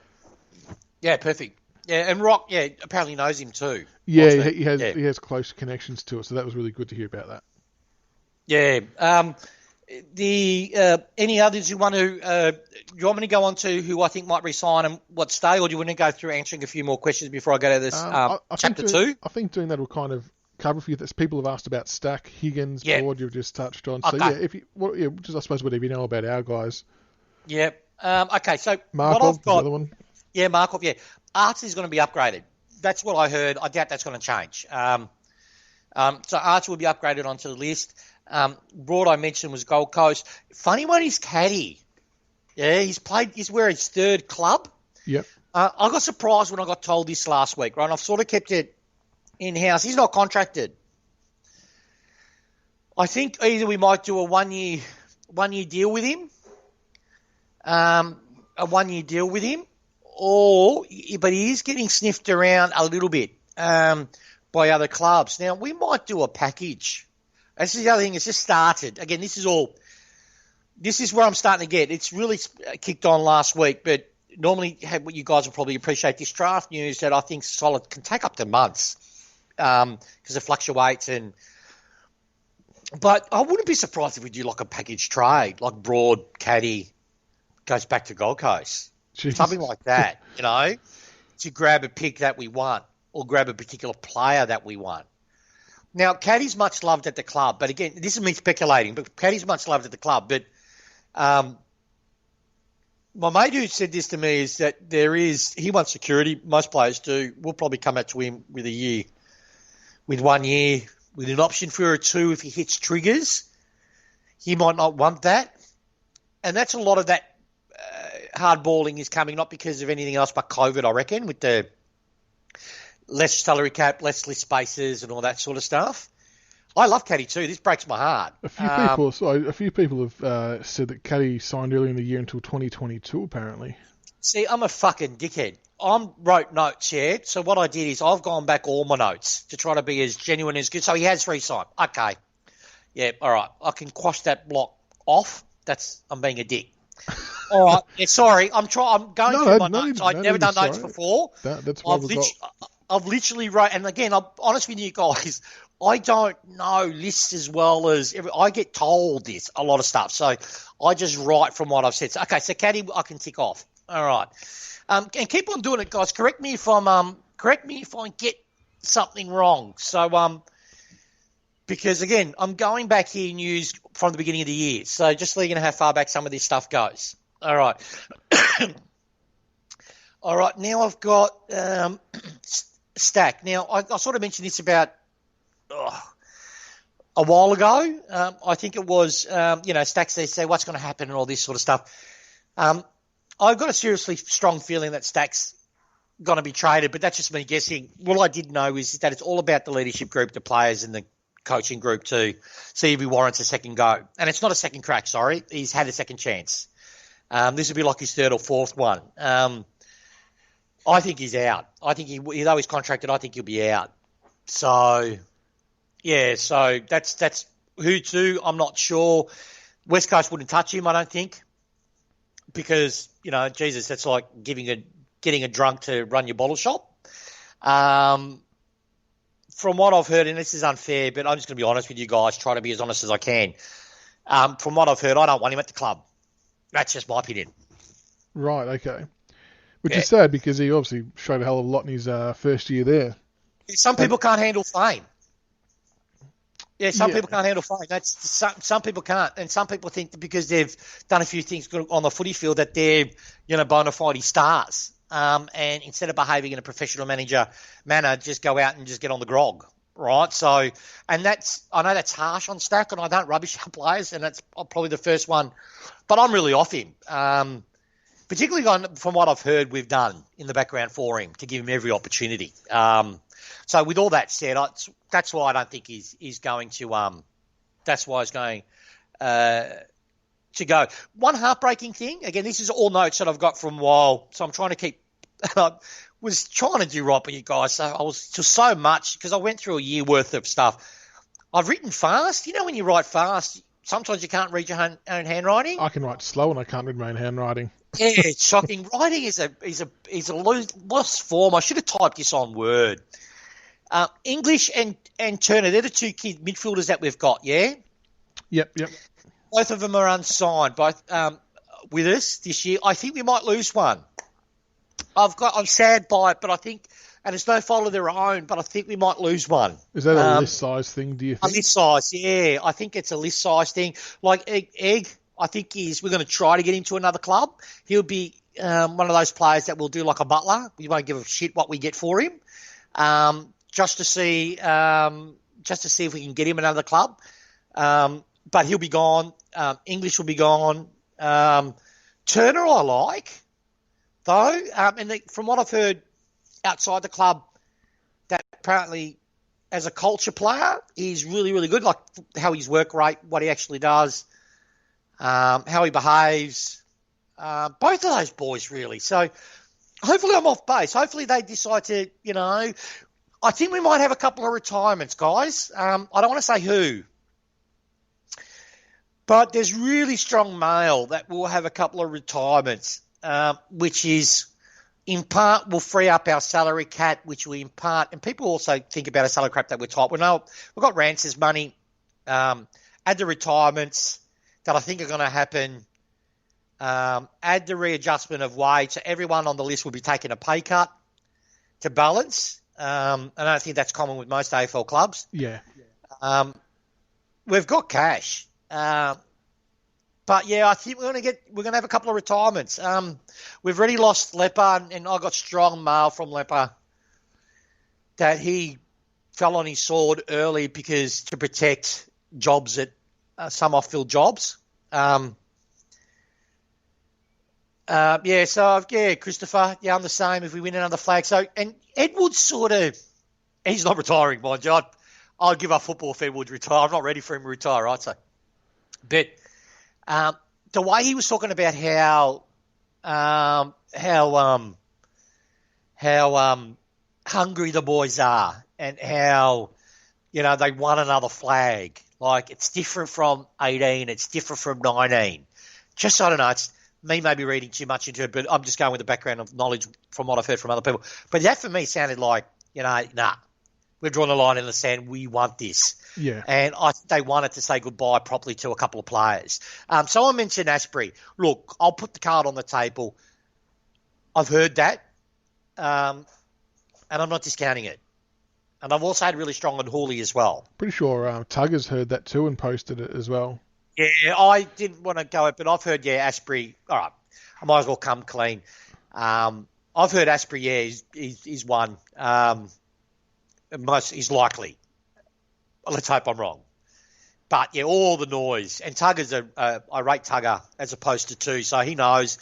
[SPEAKER 2] Yeah, perfect. Yeah, and Rock, apparently knows him too.
[SPEAKER 1] Yeah, he has close connections to it, so that was really good to hear about that.
[SPEAKER 2] Yeah. Any others you want to? Do you want me to go on to who I think might resign and what stay, or do you want to go through answering a few more questions before I go to this chapter 2?
[SPEAKER 1] I think doing that will kind of cover for you. People have asked about Stack, Higgins, Broad. You've just touched on. So just I suppose whatever you know about our guys.
[SPEAKER 2] Yeah. Okay. So
[SPEAKER 1] Markov,
[SPEAKER 2] what I've got,
[SPEAKER 1] the other one.
[SPEAKER 2] Yeah, Markov. Yeah, Arts is going to be upgraded. That's what I heard. I doubt that's going to change. So Arts will be upgraded onto the list. Broad I mentioned was Gold Coast. Funny one is Caddy. Yeah, he's wearing his third club.
[SPEAKER 1] Yep.
[SPEAKER 2] I got surprised when I got told this last week, right? I've sort of kept it in-house. He's not contracted. I think either we might do a one-year deal with him, but he is getting sniffed around a little bit by other clubs. Now, we might do a package. This is the other thing. It's just started. Again, this is where I'm starting to get. It's really kicked on last week, but normally what you guys will probably appreciate, this draft news that I think solid can take up to months because it fluctuates. But I wouldn't be surprised if we do like a package trade, like Broad, Caddy, goes back to Gold Coast.
[SPEAKER 1] Jeez.
[SPEAKER 2] Something like that, to grab a pick that we want or grab a particular player that we want. Now, Caddy's much loved at the club, but again, this is me speculating, but Caddy's much loved at the club. But my mate who said this to me is that he wants security. Most players do. We'll probably come out to him with 1 year, with an option for a 2 if he hits triggers. He might not want that. And that's a lot of that hardballing is coming, not because of anything else but COVID, I reckon, with the less salary cap, less list spaces and all that sort of stuff. I love Caddy too. This breaks my heart.
[SPEAKER 1] A few people have said that Caddy signed early in the year until 2022, apparently.
[SPEAKER 2] See, I'm a fucking dickhead. I wrote notes, yeah? So what I did is I've gone back all my notes to try to be as genuine as good. So he has re-signed. Okay. Yeah, all right. I can quash that block off. I'm being a dick. All right. Yeah, sorry. I'm going through my notes. I've never done notes before.
[SPEAKER 1] That's what
[SPEAKER 2] I've literally wrote, and again, I'm honest with you guys, I don't know lists as well as I get told a lot of stuff. So I just write from what I've said. So, okay, so Caddy, I can tick off. All right. And keep on doing it, guys. Correct me if I get something wrong. So because again, I'm going back here news from the beginning of the year. So just so you know how far back some of this stuff goes. All right. All right. Now I've got Stack. Now I sort of mentioned this about a while ago. I think it was Stacks. They say what's going to happen and all this sort of stuff. I've got a seriously strong feeling that Stack's going to be traded, but that's just me guessing. What I did know is that it's all about the leadership group, the players and the coaching group to see if he warrants a second go. And it's not a second crack, sorry. He's had a second chance. This would be like his third or fourth one. I think he's out. I think although he's contracted, I think he'll be out. So, yeah, so that's who to, I'm not sure. West Coast wouldn't touch him, I don't think. Because, Jesus, that's like getting a drunk to run your bottle shop. From what I've heard, and this is unfair, but I'm just going to be honest with you guys, try to be as honest as I can. From what I've heard, I don't want him at the club. That's just my opinion.
[SPEAKER 1] Right, okay. Which is sad because he obviously showed a hell of a lot in his first year there.
[SPEAKER 2] Some people can't handle fame. Yeah, some people can't handle fame. Some people can't, and some people think that because they've done a few things on the footy field that they're bona fide stars. And instead of behaving in a professional manner, just go out and just get on the grog, right? So, and I know that's harsh on Stack, and I don't rubbish our players, and that's probably the first one, but I'm really off him. Particularly from what I've heard we've done in the background for him to give him every opportunity. So with all that said, that's why I don't think he's going to. That's why he's going to go. One heartbreaking thing. Again, this is all notes that I've got from a while, so I'm trying to keep. Was trying to do right by you guys. So I was just so much because I went through a year worth of stuff. I've written fast. When you write fast, sometimes you can't read your own handwriting.
[SPEAKER 1] I can write slow and I can't read my own handwriting.
[SPEAKER 2] Yeah, it's shocking. Writing is a lost form. I should have typed this on Word. English and Turner, they're the two key midfielders that we've got, yeah?
[SPEAKER 1] Yep.
[SPEAKER 2] Both of them are unsigned, both with us this year. I think we might lose one. I'm sad by it, but I think, and it's no fault of their own, but I think we might lose one.
[SPEAKER 1] Is that a list size thing, do you think?
[SPEAKER 2] A list size, yeah. I think it's a list size thing. Like Egg, I think we're going to try to get him to another club. He'll be one of those players that will do like a Butler. We won't give a shit what we get for him. Just to see if we can get him another club. But he'll be gone. English will be gone. Turner I like, though. And from what I've heard outside the club, that apparently as a culture player, he's really, really good. Like how his work rate, what he actually does, how he behaves. Both of those boys, really. So hopefully I'm off base. Hopefully they decide to, I think we might have a couple of retirements, guys. I don't want to say who, but there's really strong mail that we'll have a couple of retirements, which is in part will free up our salary cap, which we in part, and people also think about a salary cap that we're tight. We've got Rance's money, add the retirements that I think are going to happen, add the readjustment of wage, so everyone on the list will be taking a pay cut to balance. I don't think that's common with most AFL clubs.
[SPEAKER 1] Yeah.
[SPEAKER 2] We've got cash. But yeah, I think we're gonna have a couple of retirements. We've already lost Lepper, and I got strong mail from Lepper that he fell on his sword early because to protect jobs at some off-field jobs. Christopher, I'm the same if we win another flag. So, and Edwards he's not retiring, mind you. I'd give up football if Edwards retire. I'm not ready for him to retire, right? So, but the way he was talking about how hungry the boys are and how, they won another flag. Like, it's different from 18. It's different from 19. Just, I don't know, it's me maybe reading too much into it, but I'm just going with the background of knowledge from what I've heard from other people. But that for me sounded like, nah, we've drawn a line in the sand. We want this.
[SPEAKER 1] Yeah.
[SPEAKER 2] And I think they wanted to say goodbye properly to a couple of players. So I mentioned Asprey. Look, I'll put the card on the table. I've heard that, and I'm not discounting it. And I've also had really strong on Hooley as well.
[SPEAKER 1] Pretty sure Tugger's heard that too and posted it as well.
[SPEAKER 2] Yeah, I didn't want to go it, but I've heard, Asprey, all right, I might as well come clean. I've heard Asprey, he's one. He's likely. Let's hope I'm wrong. But, all the noise. And Tugger's I rate Tugger as opposed to 2, so he knows.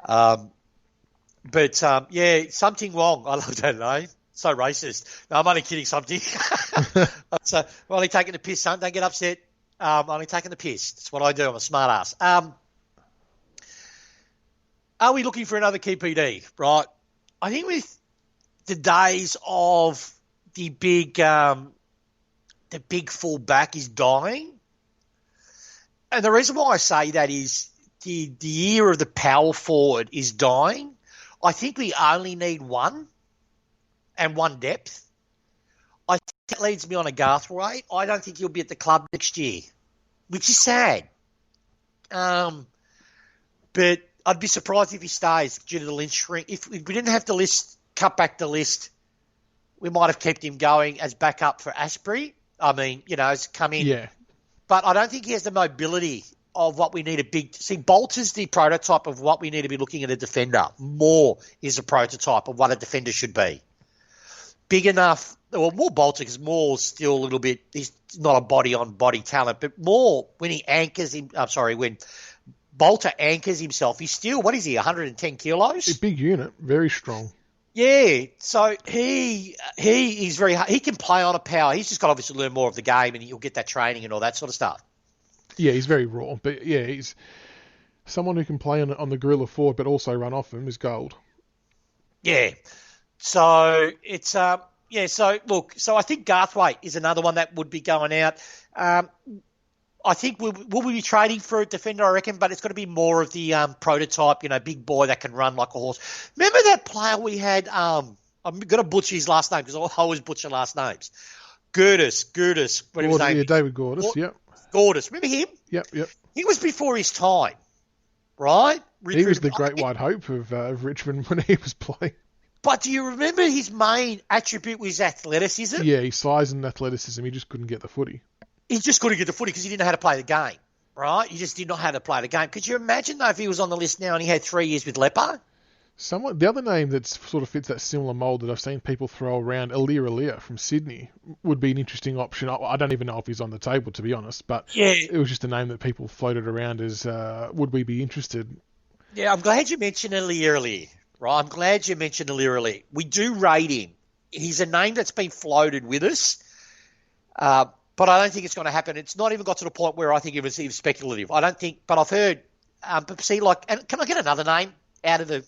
[SPEAKER 2] But, something wrong. I love that name. So racist. No, I'm only kidding, something. So, I'm only taking the piss, son. Don't get upset. I'm only taking the piss. That's what I do. I'm a smart ass. Are we looking for another key PD? Right. I think with the days of the big full back is dying. And the reason why I say that is the era of the power forward is dying. I think we only need one and one depth. I think that leads me on a Garthwaite. I don't think he'll be at the club next year, which is sad. But I'd be surprised if he stays due to the Lynch ring. If we didn't have to cut back the list, we might have kept him going as backup for Asprey. I mean, has come in.
[SPEAKER 1] Yeah.
[SPEAKER 2] But I don't think he has the mobility of what we need Bolt is the prototype of what we need to be looking at a defender. Moore is a prototype of what a defender should be. Big enough, well, more Bolter because Moore's still a little bit, he's not a body-on-body talent, but Moore, when Bolter anchors himself, he's still, what is he, 110 kilos?
[SPEAKER 1] A big unit, very strong.
[SPEAKER 2] Yeah, so he is very hard. He can play on a power. He's just got to obviously learn more of the game and he'll get that training and all that sort of stuff.
[SPEAKER 1] Yeah, he's very raw, but he's someone who can play on the gorilla forward but also run off him is gold. Yeah.
[SPEAKER 2] So it's so I think Garthwaite is another one that would be going out. I think will we be trading for a defender, I reckon, but it's got to be more of the prototype, big boy that can run like a horse. Remember that player we had? I'm going to butcher his last name because I always butcher last names. Gurdus. What was his name?
[SPEAKER 1] Yeah, David Gordus. Yep.
[SPEAKER 2] Gordus. Remember him?
[SPEAKER 1] Yep.
[SPEAKER 2] He was before his time, right?
[SPEAKER 1] He was the great white hope of Richmond when he was playing.
[SPEAKER 2] But do you remember his main attribute was athleticism?
[SPEAKER 1] Yeah, his size and athleticism. He just couldn't get the footy.
[SPEAKER 2] He just couldn't get the footy because he didn't know how to play the game, right? He just did not know how to play the game. Could you imagine, though, if he was on the list now and he had 3 years with Lepo?
[SPEAKER 1] The other name that sort of fits that similar mould that I've seen people throw around, Alir from Sydney, would be an interesting option. I don't even know if he's on the table, to be honest, but it was just a name that people floated around as, would we be interested?
[SPEAKER 2] Yeah, I'm glad you mentioned Alir. Right, I'm glad you mentioned Alir. We do rate him. He's a name that's been floated with us, but I don't think it's going to happen. It's not even got to the point where I think it was even speculative. I don't think, but I've heard, and can I get another name out of the?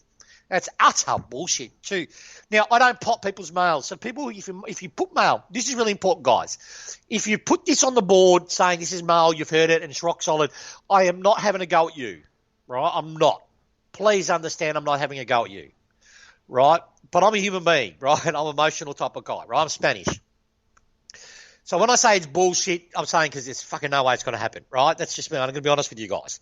[SPEAKER 2] That's utter bullshit too. Now, I don't pop people's mails. So people, if you put mail, this is really important, guys. If you put this on the board saying this is mail, you've heard it, and it's rock solid, I am not having a go at you, right? I'm not. Please understand I'm not having a go at you, right? But I'm a human being, right? And I'm an emotional type of guy, right? I'm Spanish. So when I say it's bullshit, I'm saying because there's fucking no way it's going to happen, right? That's just me. I'm going to be honest with you guys.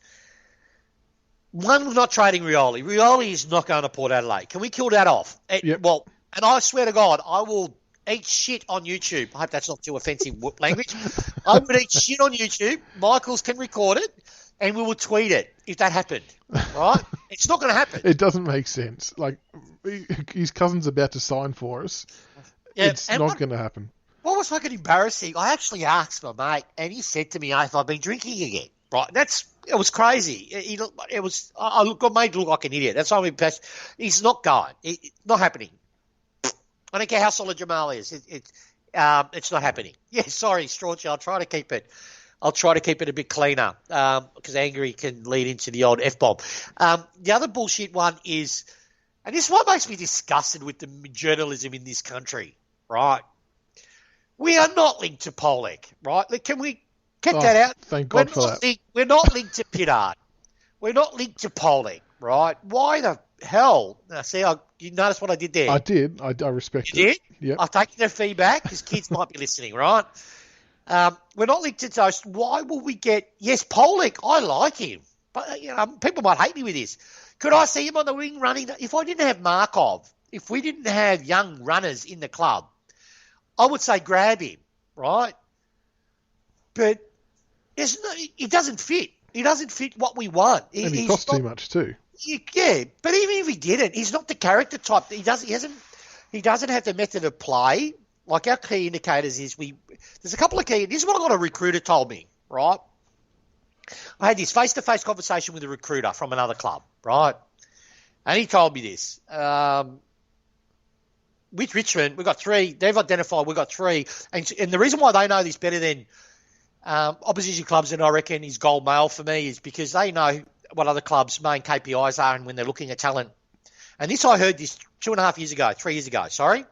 [SPEAKER 2] One, we're not trading Rioli. Rioli is not going to Port Adelaide. Can we kill that off?
[SPEAKER 1] Yep.
[SPEAKER 2] Well, and I swear to God, I will eat shit on YouTube. I hope that's not too offensive language. I would eat shit on YouTube. Michaels can record it, and we will tweet it if that happened, right? It's not going to happen.
[SPEAKER 1] It doesn't make sense. Like, his cousin's about to sign for us. Yeah, it's not going to happen.
[SPEAKER 2] What was fucking embarrassing, I actually asked my mate, and he said to me, if I've been drinking again, right? That's It was crazy. I got made to look like an idiot. That's why I'm impressed. He's not going. Not happening. I don't care how solid Jamal is. It's not happening. Yeah, sorry, Strauchy. I'll try to keep it a bit cleaner because angry can lead into the old F-bomb. The other bullshit one is, and this is what makes me disgusted with the journalism in this country, right? We are not linked to Polek, right? Can we get that out?
[SPEAKER 1] Thank God for that.
[SPEAKER 2] We're not linked to Pittard. We're not linked to Polek, right? Why the hell? Now, see, you notice what I did there?
[SPEAKER 1] I did. I respect it.
[SPEAKER 2] You did?
[SPEAKER 1] Yep.
[SPEAKER 2] I'll take their feedback because kids might be listening, right? We're not linked to Toast. Why will we get... Yes, Polek, I like him. But, people might hate me with this. Could I see him on the wing running? If I didn't have Markov, if we didn't have young runners in the club, I would say grab him, right? But he doesn't fit. He doesn't fit what we want.
[SPEAKER 1] And he costs too much too.
[SPEAKER 2] Yeah, but even if he didn't, he's not the character type. He doesn't have the method of play. Like our key indicators there's a couple of key. This is what I got a recruiter told me, right? I had this face-to-face conversation with a recruiter from another club, right? And he told me this. With Richmond, we've got three. They've identified we've got three. And the reason why they know this better than opposition clubs, and I reckon is gold mail for me, is because they know what other clubs' main KPIs are and when they're looking at talent. And I heard this 3 years ago, sorry.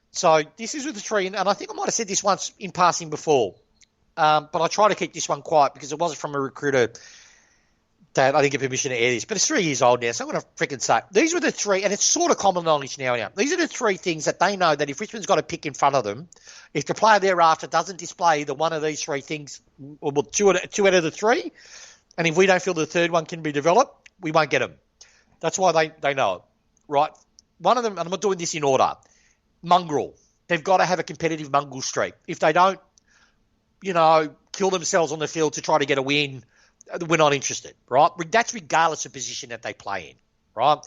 [SPEAKER 2] So this is with the three, and I think I might have said this once in passing before, but I try to keep this one quiet because it wasn't from a recruiter that I didn't get permission to air this, but it's 3 years old now, so I'm going to freaking say these were the three, and it's sort of common knowledge now. These are the three things that they know that if Richmond's got a pick in front of them, if the player thereafter doesn't display either one of these three things, or two out of the three, and if we don't feel the third one can be developed, we won't get them. That's why they know it, right? One of them, and I'm not doing this in order, mongrel. They've got to have a competitive mongrel streak. If they don't, kill themselves on the field to try to get a win, we're not interested, right? That's regardless of position that they play in, right?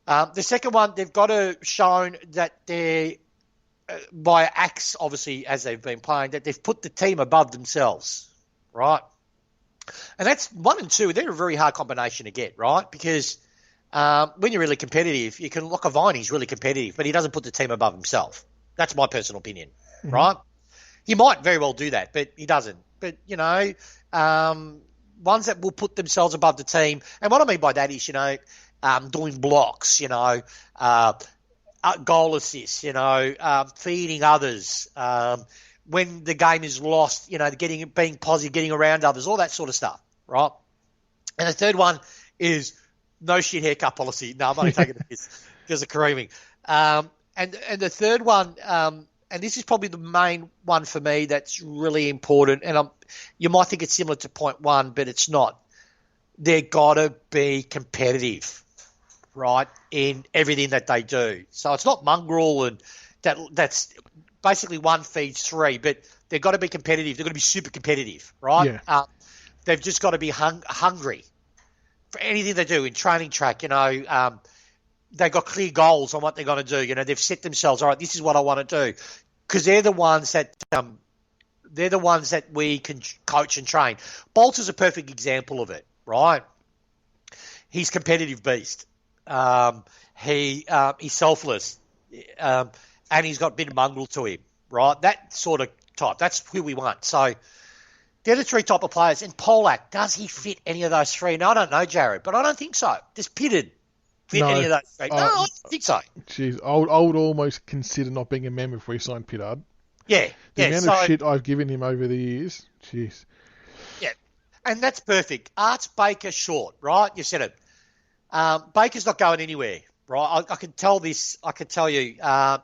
[SPEAKER 2] The second one, they've got to show that they're, by acts, obviously, as they've been playing, that they've put the team above themselves, right? And that's 1 and 2. They're a very hard combination to get, right? Because when you're really competitive, you can look a Vine, he's really competitive, but he doesn't put the team above himself. That's my personal opinion, right? He might very well do that, but he doesn't. But, ones that will put themselves above the team. And what I mean by that is, doing blocks, goal assists, feeding others, when the game is lost, being positive, getting around others, all that sort of stuff, right? And the third one is no shit haircut policy. No, I'm only taking this because of Kareeming. And the third one, and this is probably the main one for me that's really important, and you might think it's similar to point one, but it's not. They've got to be competitive, right, in everything that they do. So it's not mongrel and that's basically one feeds three, but they've got to be competitive. They've got to be super competitive, right?
[SPEAKER 1] Yeah.
[SPEAKER 2] They've just got to be hungry for anything they do in training track. They've got clear goals on what they're going to do. They've set themselves, all right, this is what I want to do, because they're the ones that we can coach and train. Bolter's a perfect example of it, right? He's a competitive beast. He's selfless, and he's got a bit of mongrel to him, right? That sort of type. That's who we want. So they're the three type of players. And Polak, does he fit any of those three? No, I don't know, Jared, but I don't think so. Does Pitted fit any of those three? No, I don't think so.
[SPEAKER 1] Jeez, I would almost consider not being a member if we signed Pittard.
[SPEAKER 2] Yeah.
[SPEAKER 1] The amount of shit I've given him over the years, jeez.
[SPEAKER 2] Yeah, and that's perfect. Arts Baker short, right? You said it. Baker's not going anywhere, right? I can tell this. I can tell you,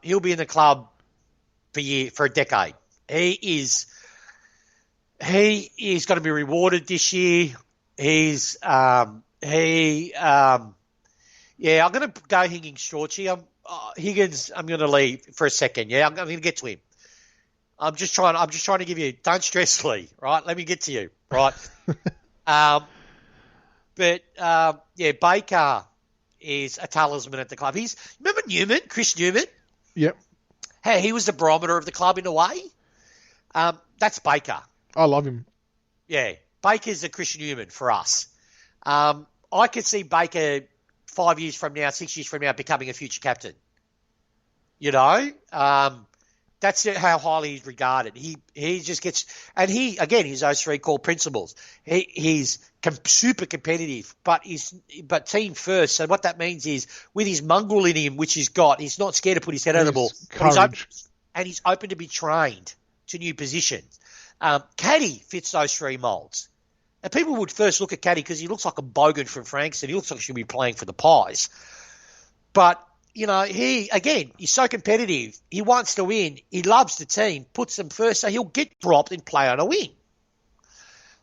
[SPEAKER 2] he'll be in the club for a decade. He is going to be rewarded this year. I'm going to go Higgins Shorty. Higgins, I'm going to leave for a second. Yeah, I'm going to get to him. I'm just trying to give you. Don't stress, Lee. Right? Let me get to you. Right. Baker is a talisman at the club. Remember Newman, Chris Newman?
[SPEAKER 1] Yep.
[SPEAKER 2] Hey, he was the barometer of the club in a way. That's Baker.
[SPEAKER 1] I love him.
[SPEAKER 2] Yeah. Baker's a Christian Newman for us. I could see Baker 5 years from now, 6 years from now, becoming a future captain. You know, that's how highly he's regarded. He just gets, and he's those three core principles. He's super competitive, but team first. So what that means is, with his mongrel in him, which he's got, he's not scared to put his head on the ball. He's open to be trained to new positions. Caddy fits those three molds. And people would first look at Caddy because he looks like a bogan from Frankston. He looks like he should be playing for the Pies. But, you know, he's so competitive. He wants to win. He loves the team, puts them first, so he'll get dropped and play on a wing.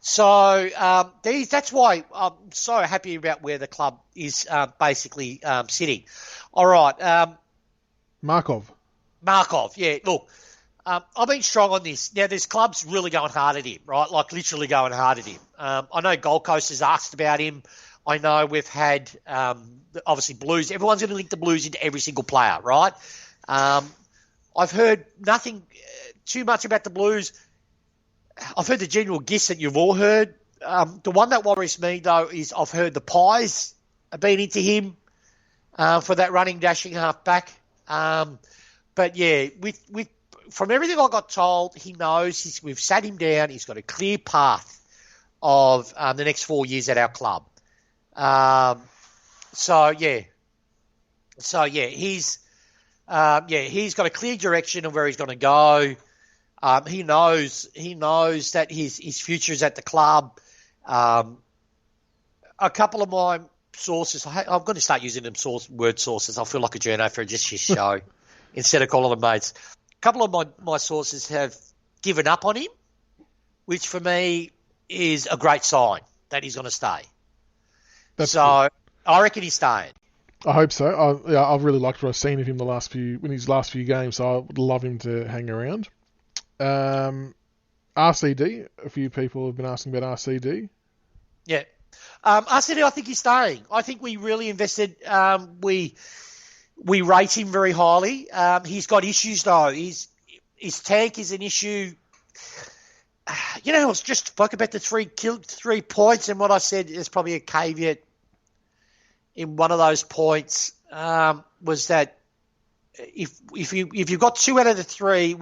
[SPEAKER 2] So that's why I'm so happy about where the club is basically sitting. All right.
[SPEAKER 1] Markov,
[SPEAKER 2] yeah, look. I've been strong on this. Now, there's clubs really going hard at him, right? Like literally going hard at him. I know Gold Coast has asked about him. I know we've had, obviously, Blues. Everyone's going to link the Blues into every single player, right? I've heard nothing too much about the Blues. I've heard the general gist that you've all heard. The one that worries me, though, is I've heard the Pies have been into him for that running, dashing half back. But, yeah, from everything I got told, he knows. We've sat him down. He's got a clear path of the next 4 years at our club. He's got a clear direction of where he's going to go. He knows that his future is at the club. A couple of my sources, I'm going to start using them word sources. I feel like a journo for just his show instead of calling them mates. A couple of my sources have given up on him, which for me is a great sign that he's going to stay. Good. I reckon he's staying.
[SPEAKER 1] I hope so. I've really liked what I've seen of him in his last few games, so I would love him to hang around. RCD, a few people have been asking about RCD.
[SPEAKER 2] Yeah. RCD, I think he's staying. I think we really invested. We rate him very highly. He's got issues, though. His tank is an issue. You know, I was just spoke about the 3 points, and what I said is probably a caveat in one of those points was that if you've got 2 out of the 3,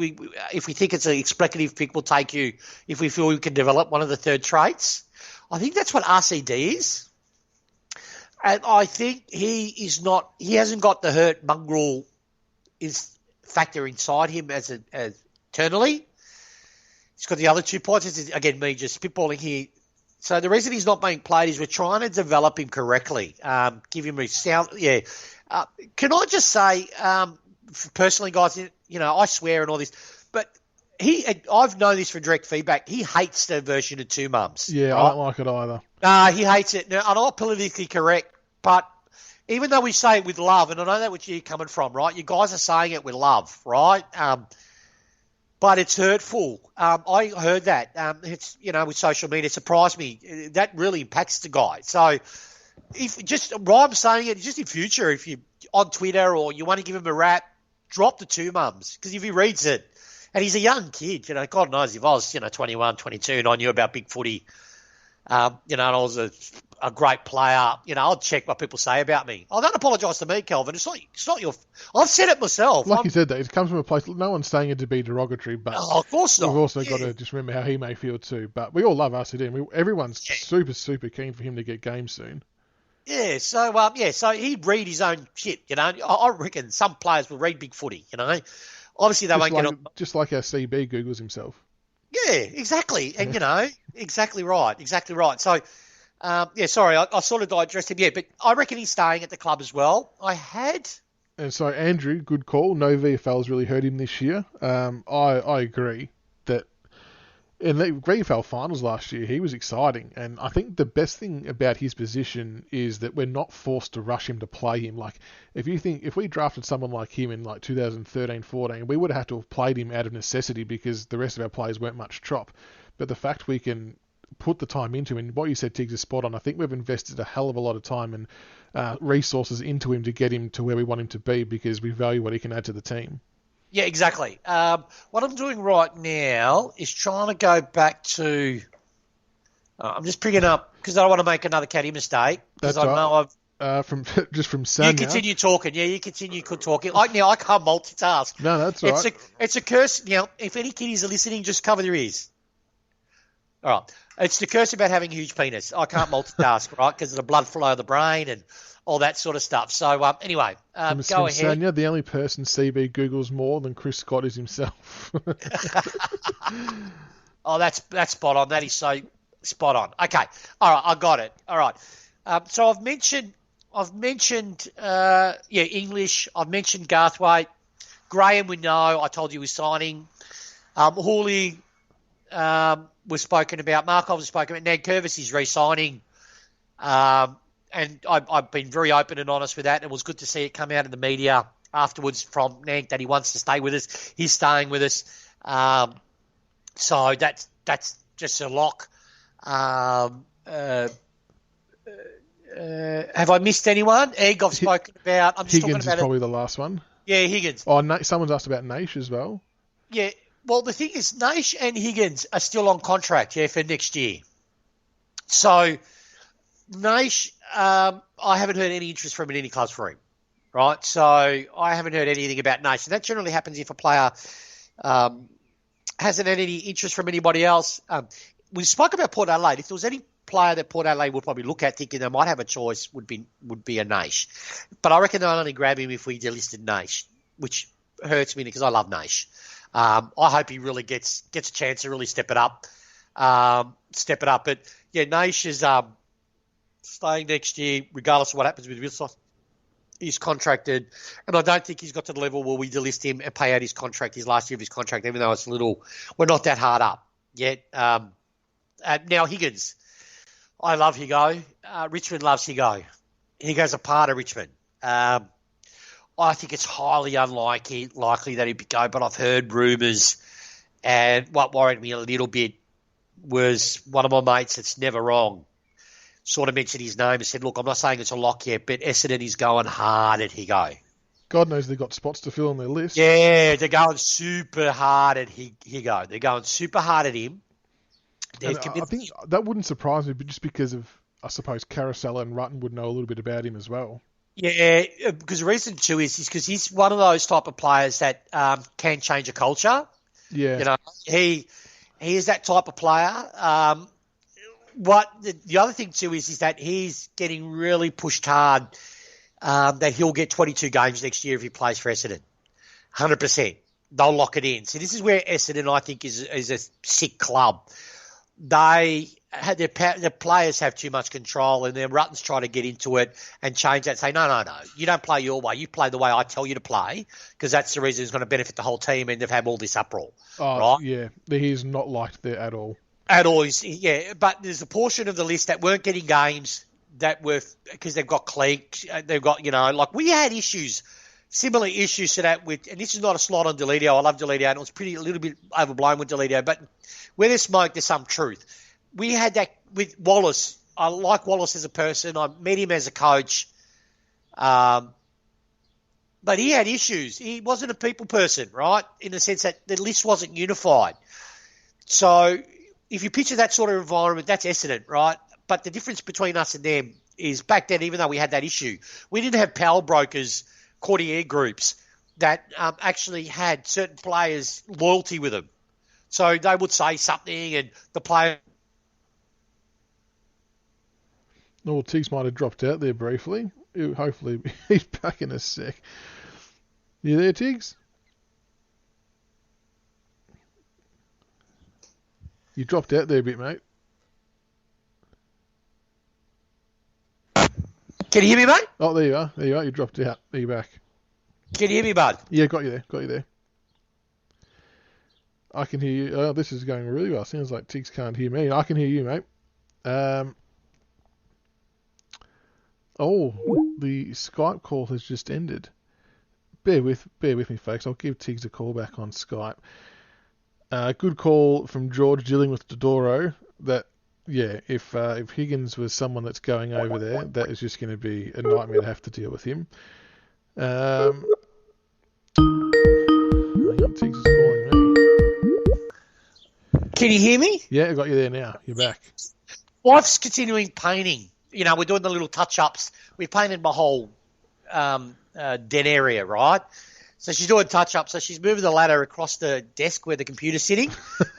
[SPEAKER 2] if we think it's an expectative pick, we'll take you if we feel we can develop one of the third traits. I think that's what RCD is. And I think he hasn't got the hurt mongrel factor inside him as eternally. He's got the other 2 points. This is, again, me just spitballing here. So the reason he's not being played is we're trying to develop him correctly, give him a sound. Yeah. Can I just say, personally, guys, you know, I swear and all this, but I've known this from direct feedback. He hates the version of 2 mums.
[SPEAKER 1] Yeah, right? I don't like it either.
[SPEAKER 2] He hates it. Now, I'm not politically correct, but even though we say it with love, and I know that where you're coming from, right? You guys are saying it with love, right? But it's hurtful. I heard that. It's, you know, with social media, it surprised me. That really impacts the guy. So why I'm saying it, just in future, if you on Twitter or you want to give him a rap, drop the 2 mums. Because if he reads it, and he's a young kid, you know, God knows if I was, 21, 22, and I knew about big footy, and I was a great player, I'll check what people say about me. I don't apologise to me, Kelvin. It's not your. I've said it myself.
[SPEAKER 1] Like you said, that it comes from a place. No one's saying it to be derogatory, but
[SPEAKER 2] of course not.
[SPEAKER 1] We've also got to just remember how he may feel too. But we all love RCD, and everyone's super, super keen for him to get games soon.
[SPEAKER 2] Yeah, so he'd read his own shit. I reckon some players will read big footy. Obviously they won't get on.
[SPEAKER 1] Just like our CB Googles himself.
[SPEAKER 2] Yeah, exactly, and exactly right. So. Sorry, I sort of digressed him, but I reckon he's staying at the club as well.
[SPEAKER 1] And so, Andrew, good call. No VFL's really hurt him this year. I agree that in the VFL finals last year, he was exciting. And I think the best thing about his position is that we're not forced to rush him to play him. Like, if we drafted someone like him in like 2013-14, we would have had to have played him out of necessity because the rest of our players weren't much chop. But the fact we can put the time into him, and what you said, Tiggs, is spot on. I think we've invested a hell of a lot of time and resources into him to get him to where we want him to be because we value what he can add to the team.
[SPEAKER 2] Yeah, exactly. What I'm doing right now is trying to go back to I'm just picking up because I don't want to make another caddy mistake because
[SPEAKER 1] That's
[SPEAKER 2] I know
[SPEAKER 1] right.
[SPEAKER 2] I've.
[SPEAKER 1] From just from
[SPEAKER 2] You
[SPEAKER 1] Sanya.
[SPEAKER 2] continue talking. Yeah, you continue talking. Like now, I can't multitask.
[SPEAKER 1] No, that's
[SPEAKER 2] It's
[SPEAKER 1] right.
[SPEAKER 2] a curse. If any kiddies are listening, just cover their ears. All right. It's the curse about having a huge penis. I can't multitask, right? Because of the blood flow of the brain and all that sort of stuff. So anyway,
[SPEAKER 1] From
[SPEAKER 2] go ahead.
[SPEAKER 1] Sanya, the only person CB Googles more than Chris Scott is himself.
[SPEAKER 2] Oh, that's spot on. That is so spot on. Okay. All right. I got it. All right. So I've mentioned English. I've mentioned Garthwaite. Graham, we know. I told you we're signing. Hawley was spoken about. Markov was spoken about. Nankervis is re-signing. And I've been very open and honest with that. It was good to see it come out in the media afterwards from Nank that he wants to stay with us. He's staying with us. So that's just a lock. Have I missed anyone? Egg, I've spoken about. I'm just
[SPEAKER 1] Higgins
[SPEAKER 2] talking about
[SPEAKER 1] is probably the last one.
[SPEAKER 2] Yeah, Higgins.
[SPEAKER 1] Oh, someone's asked about Naish as well.
[SPEAKER 2] Yeah. Well, the thing is, Naish and Higgins are still on contract, for next year. So, Naish, I haven't heard any interest from any clubs for him, right? So, I haven't heard anything about Naish. And that generally happens if a player hasn't had any interest from anybody else. We spoke about Port Adelaide. If there was any player that Port Adelaide would probably look at thinking they might have a choice would be a Naish. But I reckon they'll only grab him if we delisted Naish, which hurts me because I love Naish. I hope he really gets a chance to really step it up. But yeah, Naish is staying next year, regardless of what happens with Wilson. He's contracted, and I don't think he's got to the level where we delist him and pay out his contract, his last year of his contract, even though it's we're not that hard up yet. Now Higgins, I love Higo. Richmond loves Higo. Higo's a part of Richmond. I think it's highly unlikely that he'd go, but I've heard rumours, and what worried me a little bit was one of my mates that's never wrong sort of mentioned his name and said, look, I'm not saying it's a lock yet, but Essendon is going hard at Higo.
[SPEAKER 1] God knows they've got spots to fill on their list.
[SPEAKER 2] Yeah, they're going super hard at Higo. They're going super hard at him.
[SPEAKER 1] I think that wouldn't surprise me, but just because of, I suppose, Carousel and Rutten would know a little bit about him as well.
[SPEAKER 2] Yeah, because the reason too is because he's one of those type of players that can change a culture.
[SPEAKER 1] Yeah,
[SPEAKER 2] he is that type of player. The other thing too is that he's getting really pushed hard. That he'll get 22 games next year if he plays for Essendon. 100%. They'll lock it in. So this is where Essendon, I think, is a sick club. They had their players have too much control, and then Rutten's trying to get into it and change that. Say, no, you don't play your way. You play the way I tell you to play, because that's the reason it's going to benefit the whole team. And they've had all this uproar. Right?
[SPEAKER 1] Yeah, he's not liked there at all.
[SPEAKER 2] At all, yeah. But there's a portion of the list that weren't getting games that were because they've got cliques. They've got like we had issues. Similar issues to that and this is not a slot on Deledio. I love Deledio, and it was a little bit overblown with Deledio, but where there's smoke, there's some truth. We had that with Wallace. I like Wallace as a person. I met him as a coach. But he had issues. He wasn't a people person, right? In the sense that the list wasn't unified. So if you picture that sort of environment, that's Essendon, right? But the difference between us and them is back then, even though we had that issue, we didn't have power brokers, courtier groups that actually had certain players' loyalty with them. So they would say something and the player...
[SPEAKER 1] Well, Tiggs might have dropped out there briefly. Hopefully he's back in a sec. You there, Tiggs? You dropped out there a bit, mate.
[SPEAKER 2] Can you hear me, mate?
[SPEAKER 1] Oh, there you are. You dropped out. There you're back.
[SPEAKER 2] Can you hear me, bud?
[SPEAKER 1] Yeah, got you there. I can hear you. Oh, this is going really well. Sounds like Tiggs can't hear me. I can hear you, mate. The Skype call has just ended. Bear with me, folks. I'll give Tiggs a call back on Skype. Good call from George dealing with Dodoro. That, yeah, if Higgins was someone that's going over there, that is just going to be a nightmare to have to deal with him. Hang on, Tiggs is calling me.
[SPEAKER 2] Can you hear me?
[SPEAKER 1] Yeah, I got you there now. You're back.
[SPEAKER 2] Wife's continuing painting. We're doing the little touch-ups. We painted my whole den area, right? So she's doing touch-ups. So she's moving the ladder across the desk where the computer's sitting,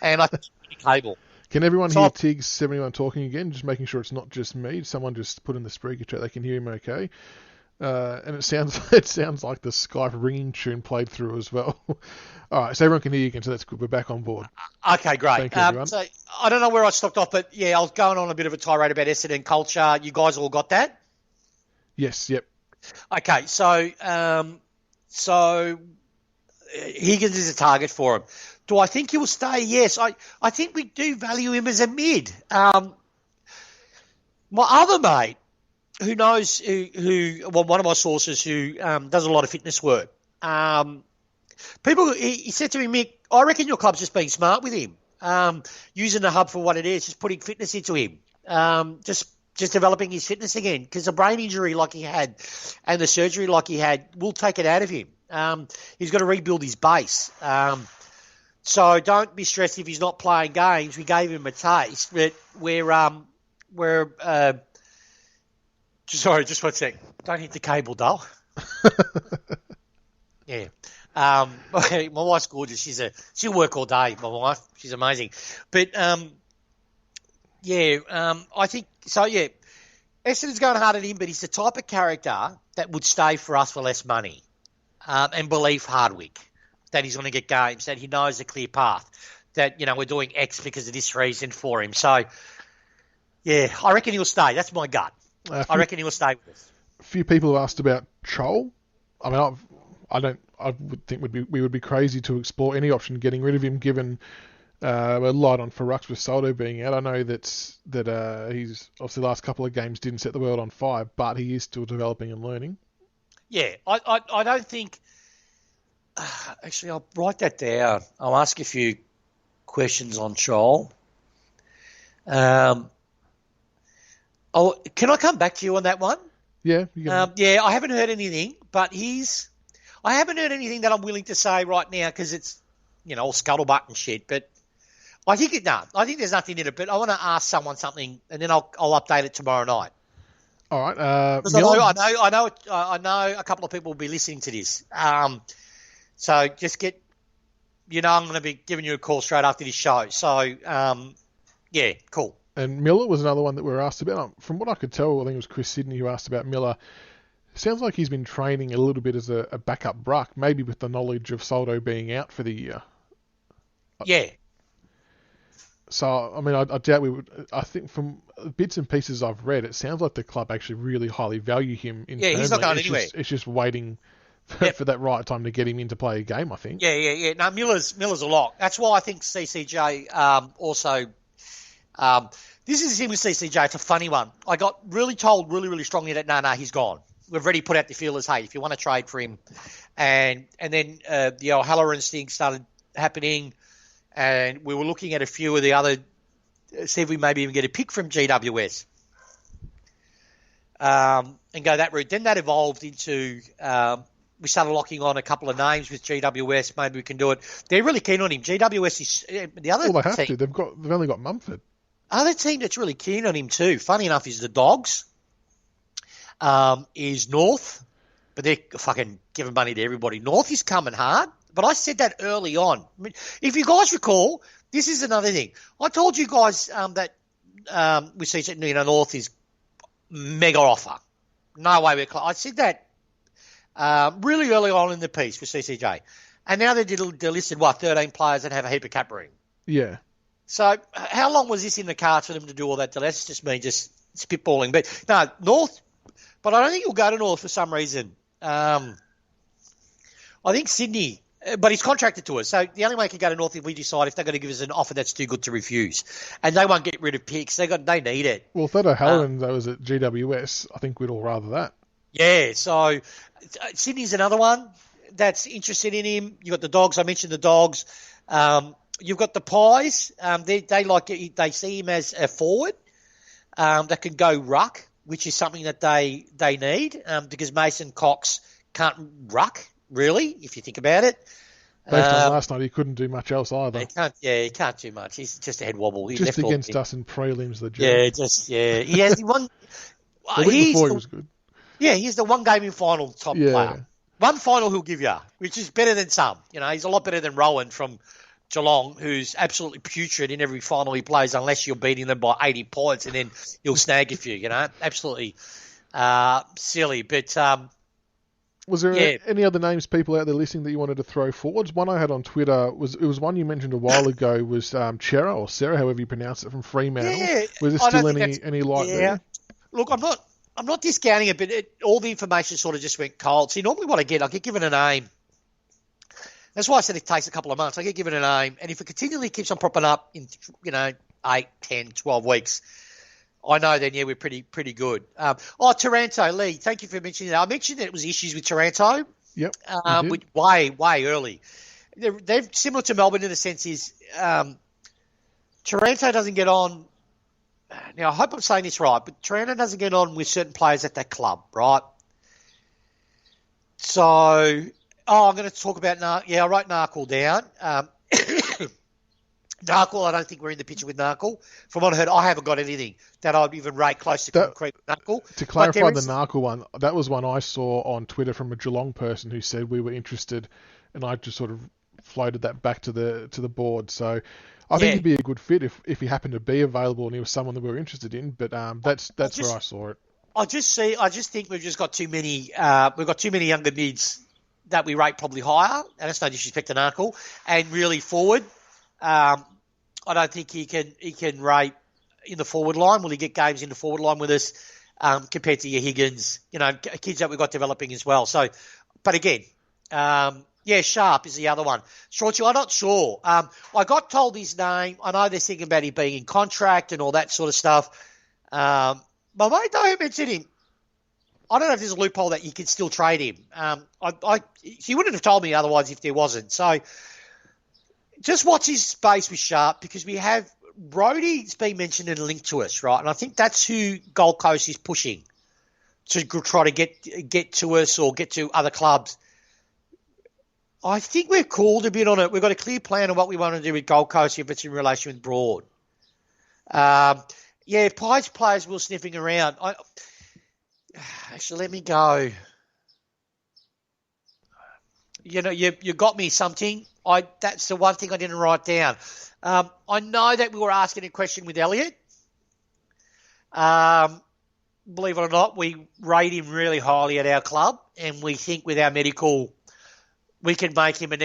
[SPEAKER 2] and I think the cable.
[SPEAKER 1] Can everyone hear Tigs71 talking again? Just making sure it's not just me. Someone just put in the speaker chat they can hear him okay. And it sounds like the Skype ringing tune played through as well. All right, so everyone can hear you again, so that's good. We're back on board.
[SPEAKER 2] Okay, great.
[SPEAKER 1] Thank you, everyone.
[SPEAKER 2] So I don't know where I stopped off, but yeah, I was going on a bit of a tirade about Essendon culture. You guys all got that?
[SPEAKER 1] Yes, yep.
[SPEAKER 2] Okay, so Higgins is a target for him. Do I think he will stay? Yes. I think we do value him as a mid. My other mate, who knows, one of my sources who does a lot of fitness work, he said to me, Mick, I reckon your club's just being smart with him, using the hub for what it is, just putting fitness into him, just developing his fitness again, because the brain injury like he had and the surgery like he had will take it out of him. He's got to rebuild his base. So don't be stressed if he's not playing games. We gave him a taste, but sorry, just one sec. Don't hit the cable, doll. Yeah. My wife's gorgeous. She'll work all day, my wife. She's amazing. But, I think, so yeah, Essendon's going hard at him, but he's the type of character that would stay for us for less money, and believe Hardwick that he's going to get games, that he knows a clear path, that, we're doing X because of this reason for him. So, yeah, I reckon he'll stay. That's my gut. I reckon he'll stay with us.
[SPEAKER 1] A few people have asked about Chol. I mean, I would think we would be crazy to explore any option getting rid of him, given a light on Farux with Soldo being out. I know that he's obviously the last couple of games didn't set the world on fire, but he is still developing and learning. Yeah,
[SPEAKER 2] I don't think. Actually, I'll write that down. I'll ask a few questions on Chol. Can I come back to you on that one?
[SPEAKER 1] Yeah.
[SPEAKER 2] I haven't heard anything, but I haven't heard anything that I'm willing to say right now because it's, all scuttlebutt and shit. But I think there's nothing in it. But I want to ask someone something, and then I'll update it tomorrow night.
[SPEAKER 1] All right.
[SPEAKER 2] I know a couple of people will be listening to this. So just get, I'm going to be giving you a call straight after this show. So, cool.
[SPEAKER 1] And Miller was another one that we were asked about. From what I could tell, I think it was Chris Sidney who asked about Miller. Sounds like he's been training a little bit as a backup ruck, maybe with the knowledge of Soldo being out for the year.
[SPEAKER 2] Yeah.
[SPEAKER 1] So, I mean, I doubt we would. I think from bits and pieces I've read, it sounds like the club actually really highly value him internally.
[SPEAKER 2] Yeah, he's not going anywhere.
[SPEAKER 1] It's just waiting for that right time to get him in to play a game, I think.
[SPEAKER 2] Yeah. No, Miller's a lock. That's why I think CCJ also. This is the thing with CCJ. It's a funny one. I got really told really strongly that no, he's gone. We've already put out the feelers. Hey, if you want to trade for him, and then the O'Halloran's thing started happening, and we were looking at a few of the other. See if we maybe even get a pick from GWS, and go that route. Then that evolved into. We started locking on a couple of names with GWS. Maybe we can do it. They're really keen on him. GWS is the other.
[SPEAKER 1] Well, they have
[SPEAKER 2] team.
[SPEAKER 1] to. They've only got Mumford.
[SPEAKER 2] Other team that's really keen on him too, funny enough, is the Dogs. Is North, but they're fucking giving money to everybody. North is coming hard, but I said that early on. I mean, if you guys recall, this is another thing. I told you guys that we see North is mega offer. No way we're close. I said that really early on in the piece for CCJ, and now they're listed 13 players that have a heap of cap room.
[SPEAKER 1] Yeah.
[SPEAKER 2] So how long was this in the cards for them to do all that? That's just me just spitballing. But no, North, but I don't think he'll go to North for some reason. I think Sydney, but he's contracted to us. So the only way he can go to North if we decide if they're going to give us an offer that's too good to refuse. And they won't get rid of picks. They need it.
[SPEAKER 1] Well, if that O'Halloran was at GWS, I think we'd all rather that.
[SPEAKER 2] Yeah, so Sydney's another one that's interested in him. You've got the Dogs. I mentioned the Dogs. You've got the Pies. They see him as a forward that can go ruck, which is something that they need because Mason Cox can't ruck really, if you think about it.
[SPEAKER 1] Based on last night, he couldn't do much else either.
[SPEAKER 2] He can't do much. He's just a head wobble. He
[SPEAKER 1] just against us in prelims, the
[SPEAKER 2] jerk. He has the one.
[SPEAKER 1] The week before he was good.
[SPEAKER 2] Yeah, he's the one game in final top player. One final he'll give you, which is better than some. He's a lot better than Rowan from Geelong, who's absolutely putrid in every final he plays, unless you're beating them by 80 points, and then he'll snag a few. Absolutely silly. But
[SPEAKER 1] was there any other names, people out there listening, that you wanted to throw forwards? One I had on Twitter was one you mentioned a while ago was Chera, or Sarah, however you pronounce it, from Fremantle.
[SPEAKER 2] Yeah,
[SPEAKER 1] was there still any light there?
[SPEAKER 2] Look, I'm not discounting it, but all the information sort of just went cold. See, normally what I get given a name. That's why I said it takes a couple of months. I get given a name, and if it continually keeps on propping up in 8, 10, 12 weeks, I know then we're pretty good. Taranto, Lee, thank you for mentioning that. I mentioned that it was issues with Taranto.
[SPEAKER 1] Yep.
[SPEAKER 2] Way early. They're similar to Melbourne in the sense is Taranto doesn't get on. Now, I hope I'm saying this right, but Taranto doesn't get on with certain players at that club, right? So, I'm going to talk about I wrote Narkle down. Narkle, I don't think we're in the picture with Narkle. From what I heard, I haven't got anything that I'd even rate close to concrete with Narkle.
[SPEAKER 1] To clarify the Narkle one, that was one I saw on Twitter from a Geelong person who said we were interested, and I just sort of floated that back to the board. So I think he'd be a good fit if he happened to be available and he was someone that we were interested in. But that's where I saw it.
[SPEAKER 2] I just think we've just got too many. We've got too many younger mids that we rate probably higher, and that's no disrespect to Narkle. And really forward, I don't think he can rate in the forward line. Will he get games in the forward line with us compared to your Higgins? Kids that we've got developing as well. So, but again. Sharp is the other one. Shorty, I'm not sure. I got told his name. I know they're thinking about him being in contract and all that sort of stuff. My mate don't mention him. I don't know if there's a loophole that you can still trade him. He wouldn't have told me otherwise if there wasn't. So just watch his space with Sharp, because we have Brodie's been mentioned and linked to us, right? And I think that's who Gold Coast is pushing to try to get to us or get to other clubs. I think we're called a bit on it. We've got a clear plan of what we want to do with Gold Coast if it's in relation with Broad. Pies players will sniffing around. Actually, let me go. You got me something. That's the one thing I didn't write down. I know that we were asking a question with Elliot. Believe it or not, we rate him really highly at our club, and we think with our medical, we can make him an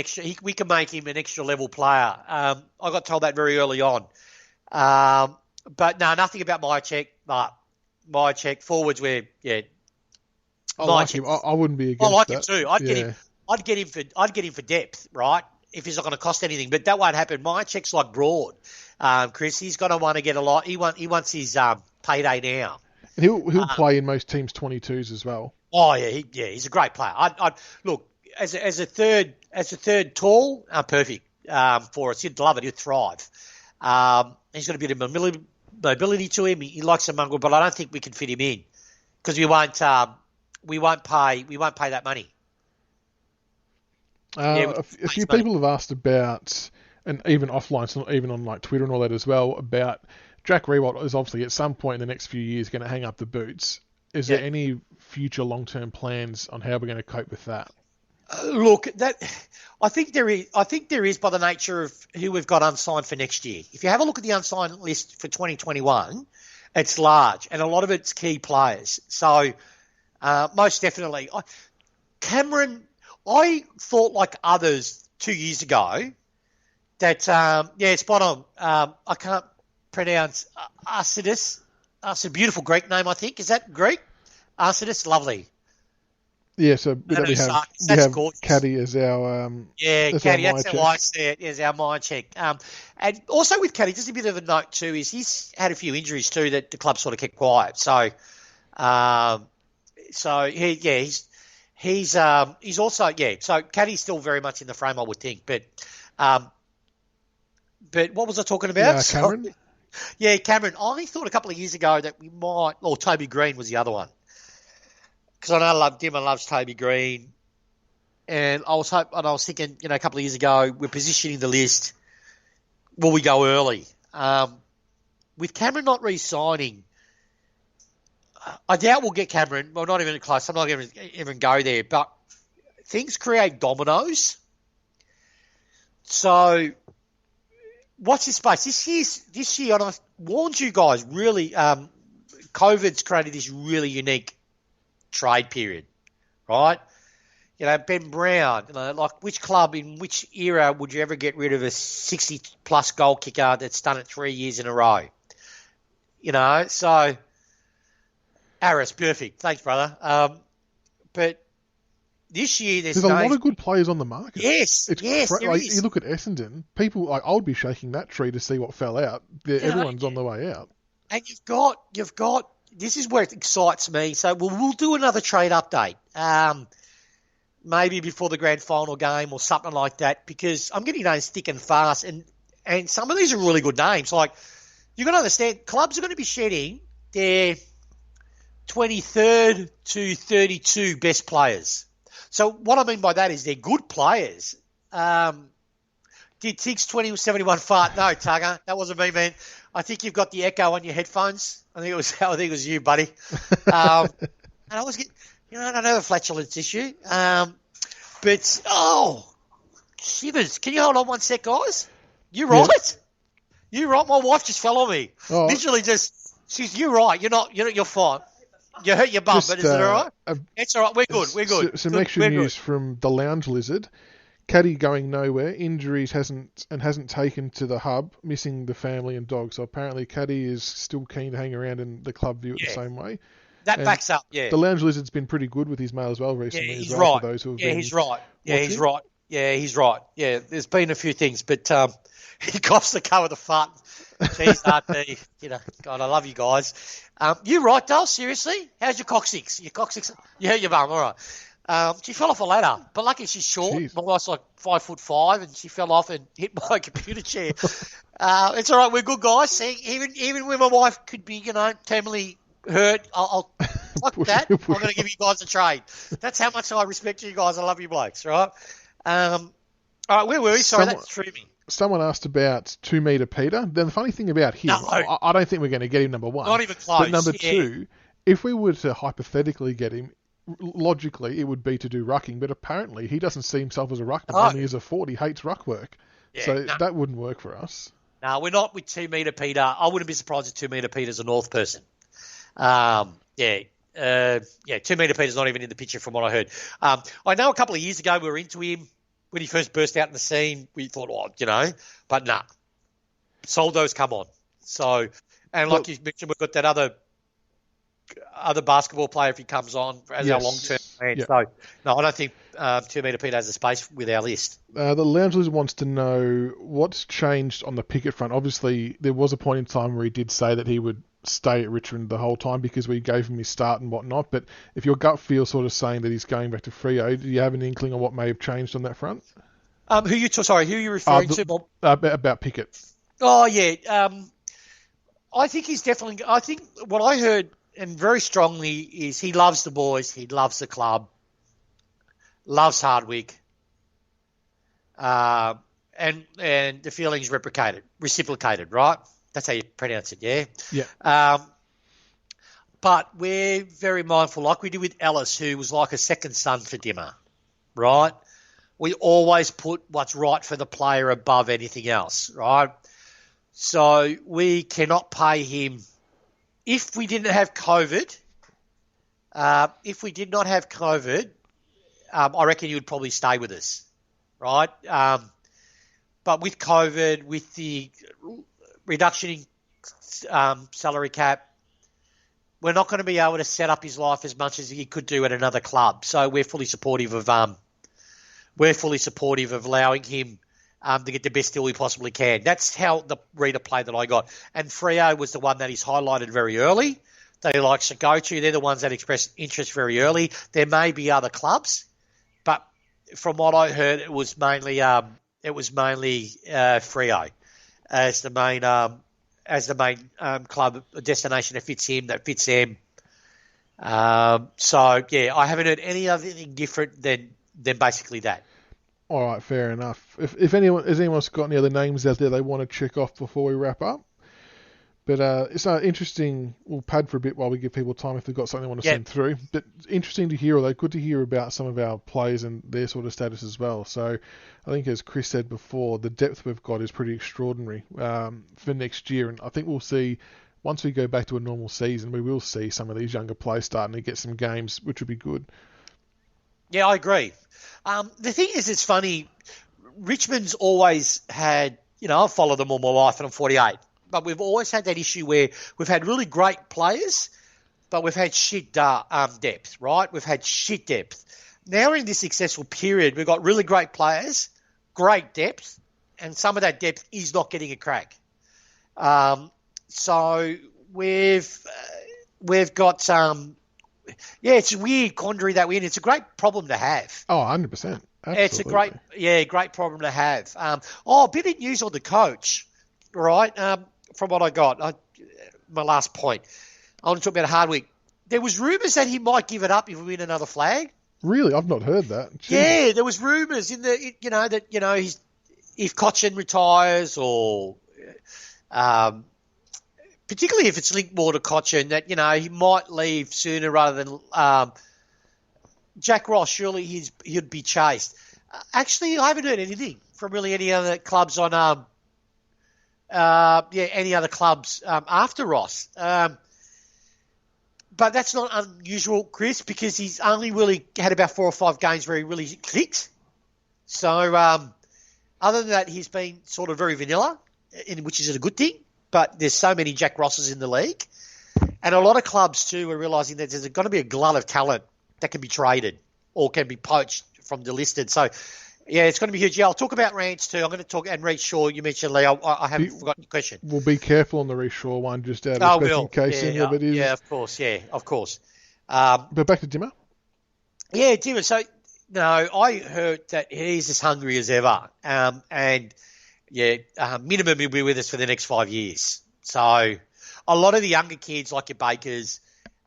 [SPEAKER 2] extra level player. I got told that very early on. But no, nothing about Myercheck. But Myercheck forwards, I
[SPEAKER 1] like him. I wouldn't be against that.
[SPEAKER 2] I like him too. I'd get him for depth, right? If he's not going to cost anything, but that won't happen. Myercheck's like Broad, Chris. He's going to want to get a lot. He wants his payday now.
[SPEAKER 1] And he'll play in most teams' 22s as well.
[SPEAKER 2] Oh yeah, he's a great player. I'd look. As a third tall, perfect for us. He'd love it. He'd thrive. He's got a bit of mobility to him. He likes the mongrel, but I don't think we can fit him in because we won't pay that money.
[SPEAKER 1] A few people have asked about, and even offline, so not even on like Twitter and all that as well, about Jack Rewalt is obviously at some point in the next few years going to hang up the boots. Is there any future long-term plans on how we're going to cope with that?
[SPEAKER 2] Look, I think there is by the nature of who we've got unsigned for next year. If you have a look at the unsigned list for 2021, it's large, and a lot of it's key players. So most definitely, Cameron. I thought like others 2 years ago that spot on. I can't pronounce Arsidis. It's a beautiful Greek name, I think. Is that Greek? Arsidis, lovely.
[SPEAKER 1] Yeah, so we have Caddy as our
[SPEAKER 2] Caddy. That's how I see it. Is our Myercheck. And also with Caddy, just a bit of a note too is he's had a few injuries too that the club sort of kept quiet. So, he's also So Caddy's still very much in the frame, I would think. But what was I talking about?
[SPEAKER 1] Cameron.
[SPEAKER 2] Cameron. I thought a couple of years ago that we might. Or Toby Green was the other one. Because I know Dimmer loves Toby Green. and I was thinking, a couple of years ago, we're positioning the list. Will we go early? With Cameron not re-signing, I doubt we'll get Cameron. Well, not even close. I'm not going to even go there. But things create dominoes. So watch this space. This year, and I warned you guys, really, COVID's created this really unique trade period, right? Ben Brown, like which club in which era would you ever get rid of a 60-plus goal kicker that's done it 3 years in a row? So Harris, perfect. Thanks, brother. But this year there's
[SPEAKER 1] a lot of good players on the market.
[SPEAKER 2] Yes, there is.
[SPEAKER 1] You look at Essendon, people, I would be shaking that tree to see what fell out. Everyone's on the way out.
[SPEAKER 2] And you've got, this is where it excites me. So we'll do another trade update. Maybe before the grand final game or something like that, because I'm getting names thick and fast, and some of these are really good names. Like, you've got to understand, clubs are going to be shedding their 23rd to 32 best players. So what I mean by that is they're good players. Did Tiggs 2071 fart? No, Tugger, that wasn't me, man. I think you've got the echo on your headphones. I think it was you, buddy. And I was getting, I don't have a flatulence issue. But shivers. Can you hold on one sec, guys? You right? Yeah. You right? My wife just fell on me. Oh. Literally you're right. You're fine. You hurt your bum, but is it all right? It's all right. We're good.
[SPEAKER 1] Some extra news from the Lounge Lizard. Caddy going nowhere. Injuries hasn't taken to the hub, missing the family and dog. So apparently Caddy is still keen to hang around in the club view the same way.
[SPEAKER 2] That backs up, yeah.
[SPEAKER 1] The Lounge Lizard's been pretty good with his mail as well recently.
[SPEAKER 2] Yeah, he's
[SPEAKER 1] right.
[SPEAKER 2] right.
[SPEAKER 1] For those who have
[SPEAKER 2] he's right. Yeah, he's right. Yeah, he's right. Yeah, there's been a few things, but he cops the cover the fart. Jeez, RT. God, I love you guys. You right, Dale? Seriously? How's your coccyx? You hurt your bum, all right. She fell off a ladder, but lucky she's short.
[SPEAKER 1] Jeez.
[SPEAKER 2] My wife's like 5'5", and she fell off and hit my computer chair. It's all right. We're good guys. See, even when my wife could be, terminally hurt, I'll fuck that. I'm going to give you guys a trade. That's how much I respect you guys. I love you blokes, right? All right, where were we? Sorry, that threw me.
[SPEAKER 1] Someone asked about 2 metre Peter. Then the funny thing about him, no. I don't think we're going to get him number one.
[SPEAKER 2] Not even close.
[SPEAKER 1] But number two, if we were to hypothetically get him, logically it would be to do rucking, but apparently he doesn't see himself as a ruckman, only as a forward. He hates ruck work. Yeah, so that wouldn't work for us.
[SPEAKER 2] No, we're not with 2 metre Peter. I wouldn't be surprised if 2 metre Peter's a North person. 2 metre Peter's not even in the picture from what I heard. I know a couple of years ago we were into him when he first burst out in the scene. We thought, but nah. Soldo's come on. So, and like you mentioned, we've got that other basketball player if he comes on as our long-term plan. Yep. So, no, I don't think 2 metre Peter has a space with our list.
[SPEAKER 1] The Lounge Lizard wants to know what's changed on the Pickett front. Obviously, there was a point in time where he did say that he would stay at Richmond the whole time because we gave him his start and whatnot. But if your gut feels sort of saying that he's going back to Freo, do you have an inkling on what may have changed on that front?
[SPEAKER 2] Who are you referring to, Bob?
[SPEAKER 1] About Pickett.
[SPEAKER 2] Oh, yeah. I think he's definitely... I think what I heard, and very strongly, is he loves the boys, he loves the club, loves Hardwick, and the feeling's reciprocated, right? That's how you pronounce it, yeah?
[SPEAKER 1] Yeah.
[SPEAKER 2] But we're very mindful, like we did with Ellis, who was like a second son for Dimmer, right? We always put what's right for the player above anything else, right? So we cannot pay him. If we didn't have COVID, I reckon he would probably stay with us, right? But with COVID, with the reduction in salary cap, we're not going to be able to set up his life as much as he could do at another club. So we're fully supportive of allowing him to get the best deal he possibly can. That's how the reader play that I got. And Freo was the one that he's highlighted very early. They like to go to. They're the ones that express interest very early. There may be other clubs, but from what I heard, it was mainly Freo as the main club destination that fits him, that fits them. I haven't heard any other thing different than than basically that.
[SPEAKER 1] All right, fair enough. If anyone's got any other names out there they want to check off before we wrap up. But it's interesting. We'll pad for a bit while we give people time if they've got something they want to send through. But interesting to hear, although good to hear about some of our players and their sort of status as well. So I think, as Chris said before, the depth we've got is pretty extraordinary for next year. And I think we'll see, once we go back to a normal season, we will see some of these younger players starting to get some games, which would be good.
[SPEAKER 2] Yeah, I agree. The thing is, it's funny. Richmond's always had, I've followed them all my life and I'm 48. But we've always had that issue where we've had really great players, but we've had shit depth, right? We've had shit depth. Now we're in this successful period. We've got really great players, great depth, and some of that depth is not getting a crack. So we've got it's a weird quandary that we're in. It's a great problem to have.
[SPEAKER 1] Oh, 100%. Absolutely.
[SPEAKER 2] It's a great problem to have. A bit of news on the coach, right? From what I got, my last point. I want to talk about Hardwick. There was rumours that he might give it up if we win another flag.
[SPEAKER 1] Really? I've not heard that. Jeez.
[SPEAKER 2] Yeah, there was rumours he's, if Cochin retires or particularly if it's linked more to Cochin, that, he might leave sooner rather than Jack Ross. Surely he'd be chased. Actually, I haven't heard anything from really any other clubs on any other clubs after Ross. But that's not unusual, Chris, because he's only really had about 4 or 5 games where he really clicked. So other than that, he's been sort of very vanilla, which is a good thing. But there's so many Jack Rosses in the league. And a lot of clubs, too, are realising that there's going to be a glut of talent that can be traded or can be poached from the listed. So, yeah, it's going to be huge. Yeah, I'll talk about Rance too. I'm going to talk, and Reece Shaw, you mentioned, Leo. I haven't forgotten your question.
[SPEAKER 1] We'll be careful on the Reece Shaw one, just out of respect in case any of it is.
[SPEAKER 2] Yeah, of course.
[SPEAKER 1] But back to Dimmer?
[SPEAKER 2] Yeah, Dimmer. So, no, I heard that he's as hungry as ever. Minimum he'll be with us for the next 5 years. So, a lot of the younger kids, like your Bakers,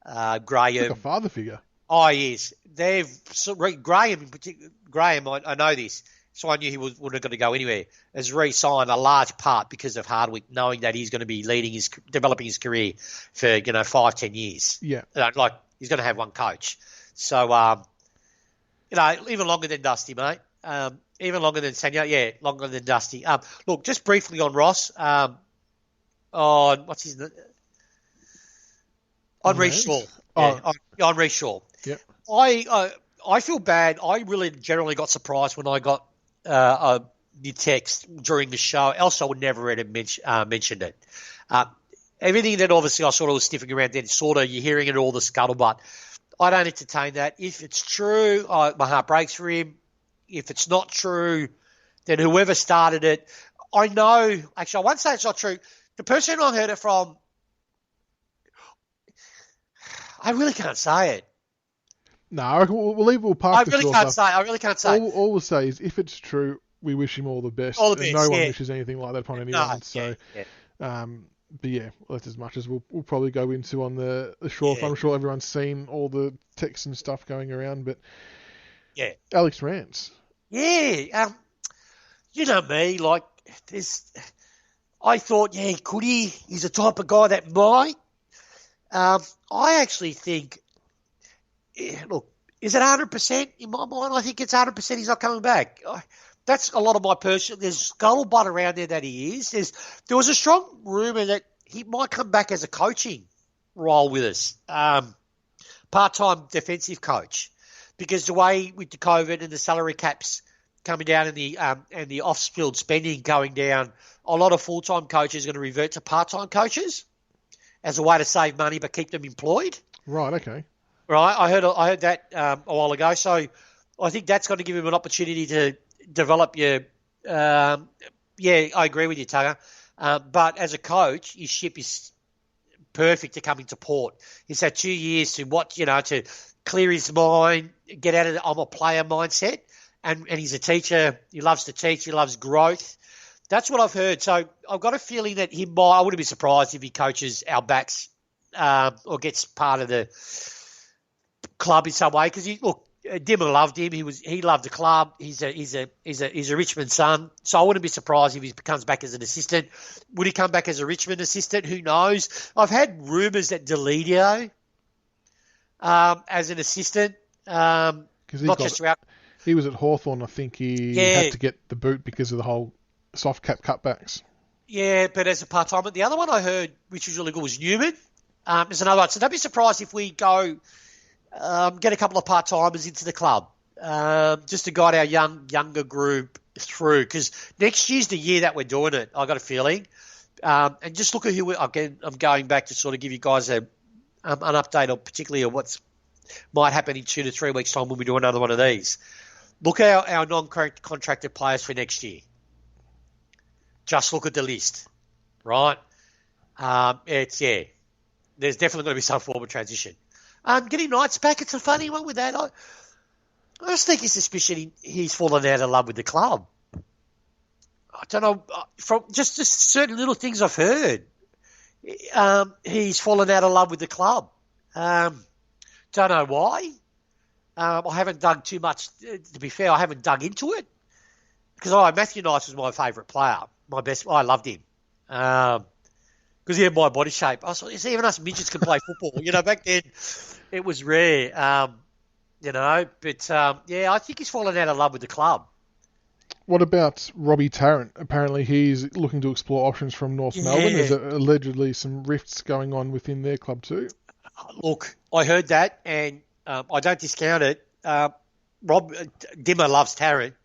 [SPEAKER 2] Graham.
[SPEAKER 1] Like a father figure.
[SPEAKER 2] Oh, he is. Graham in particular. Graham, I know this, so I knew he wasn't going to go anywhere. Has re-signed a large part because of Hardwick, knowing that he's going to be developing his career for 5-10 years.
[SPEAKER 1] Yeah,
[SPEAKER 2] like he's going to have one coach. So even longer than Dusty, mate. Even longer than Sanya. Yeah, longer than Dusty. Look, just briefly on Ross. On what's his name? On Reece Shaw. On Reece Shaw.
[SPEAKER 1] Yeah.
[SPEAKER 2] I feel bad. I really generally got surprised when I got your text during the show. Else I would never have mentioned it. Everything that obviously I sort of was sniffing around then, sort of you're hearing it all, the scuttlebutt. I don't entertain that. If it's true, my heart breaks for him. If it's not true, then whoever started it, I know. Actually, I won't say it's not true. The person I heard it from, I really can't say it.
[SPEAKER 1] No, we'll park
[SPEAKER 2] I
[SPEAKER 1] the
[SPEAKER 2] really can't say. I really can't say.
[SPEAKER 1] All we'll say is, if it's true, we wish him all the best.
[SPEAKER 2] All the best.
[SPEAKER 1] No one wishes anything like that upon anyone.
[SPEAKER 2] No,
[SPEAKER 1] but yeah, well, that's as much as we'll probably go into on the Shaw. I'm sure everyone's seen all the texts and stuff going around. But
[SPEAKER 2] yeah,
[SPEAKER 1] Alex Rance.
[SPEAKER 2] Yeah, you know me. Like this, I thought, could he? He's the type of guy that might. I actually think. Look, is it 100% in my mind? I think it's 100% he's not coming back. That's a lot of my personal. There's scuttlebutt around there that he is. There was a strong rumour that he might come back as a coaching role with us, part-time defensive coach, because the way with the COVID and the salary caps coming down and the off-field spending going down, a lot of full-time coaches are going to revert to part-time coaches as a way to save money but keep them employed.
[SPEAKER 1] Right. Okay.
[SPEAKER 2] Right, I heard that a while ago. So I think that's going to give him an opportunity to develop your. I agree with you, Tugger. But as a coach, his ship is perfect to come into port. He's had 2 years to clear his mind, get out of the I'm a player mindset, and he's a teacher. He loves to teach. He loves growth. That's what I've heard. So I've got a feeling that I wouldn't be surprised if he coaches our backs or gets part of the club in some way, because Dimmer loved him. He loved the club. He's a Richmond son. So I wouldn't be surprised if he comes back as an assistant. Would he come back as a Richmond assistant? Who knows? I've had rumours that Deledio as an assistant. Not just throughout.
[SPEAKER 1] He was at Hawthorn. I think he had to get the boot because of the whole soft cap cutbacks.
[SPEAKER 2] Yeah, but as a part-time. The other one I heard, which was really good, was Newman. There's another one. So don't be surprised if we go get a couple of part-timers into the club just to guide our younger group through. Because next year's the year that we're doing it, I got a feeling. And just look at who again, I'm going back to sort of give you guys an update on particularly on what's might happen in 2 to 3 weeks' time when we do another one of these. Look at our non-contracted players for next year. Just look at the list, right? There's definitely going to be some form of transition. Getting Knights back, it's a funny one with that. I just think his suspicion he's fallen out of love with the club. I don't know, from just certain little things I've heard. He's fallen out of love with the club. Don't know why. I haven't dug too much. To be fair, I haven't dug into it because Matthew Knights was my favourite player. My best. I loved him because he had my body shape. I thought, even us midgets can play football. Back then it was rare. But I think he's fallen out of love with the club.
[SPEAKER 1] What about Robbie Tarrant? Apparently he's looking to explore options from North Melbourne. There's allegedly some rifts going on within their club too.
[SPEAKER 2] Look, I heard that, and I don't discount it. Dimmer loves Tarrant.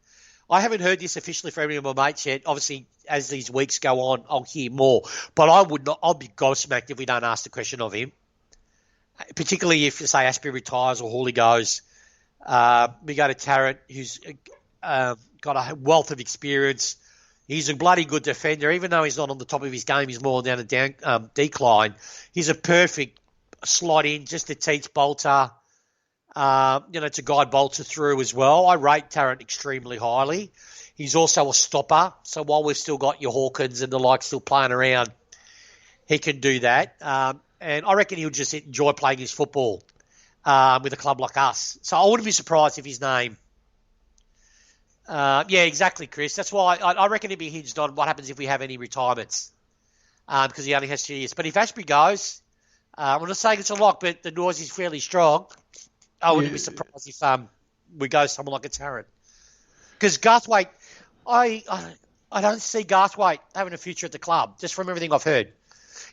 [SPEAKER 2] I haven't heard this officially from any of my mates yet. Obviously, as these weeks go on, I'll hear more. But I'll be gobsmacked if we don't ask the question of him. Particularly if, say, Asprey retires or Hawley goes. We go to Tarrant, who's got a wealth of experience. He's a bloody good defender. Even though he's not on the top of his game, he's more down a decline. He's a perfect slot in just to teach Bolter, to guide Bolter through as well. I rate Tarrant extremely highly. He's also a stopper. So while we've still got your Hawkins and the like still playing around, he can do that. And I reckon he'll just enjoy playing his football with a club like us. So I wouldn't be surprised if his name... exactly, Chris. That's why I reckon it'd be hinged on what happens if we have any retirements because he only has 2 years. But if Asprey goes... I'm not saying it's a lock, but the noise is fairly strong. I wouldn't be surprised if we go someone like a Tarrant. Because Garthwaite, I don't see Garthwaite having a future at the club, just from everything I've heard.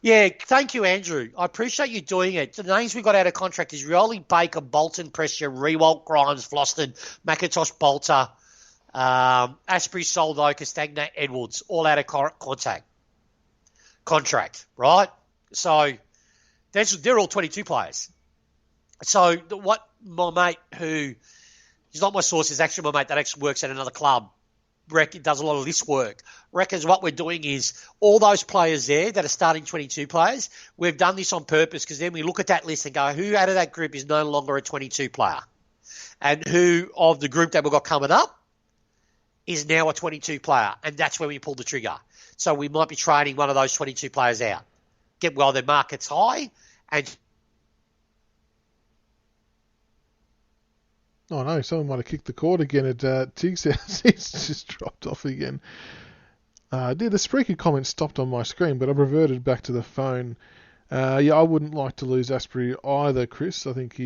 [SPEAKER 2] Yeah, thank you, Andrew. I appreciate you doing it. The names we got out of contract is Rioli, Baker, Bolton, Prestia, Rewalt, Grimes, Floston, McIntosh, Bolter, Asprey, Soldo, Castagna, Edwards, all out of contract, right? So... they're all 22 players. So what my mate who is not my source, is actually my mate that actually works at another club, does a lot of list work, reckons what we're doing is all those players there that are starting 22 players, we've done this on purpose because then we look at that list and go, who out of that group is no longer a 22 player? And who of the group that we've got coming up is now a 22 player? And that's where we pull the trigger. So we might be trading one of those 22 players out. Get well, their market's high, and
[SPEAKER 1] oh no, someone might have kicked the cord again at Tig's house. He's just dropped off again. The Spreaker comment stopped on my screen, but I've reverted back to the phone. I wouldn't like to lose Asprey either, Chris. I think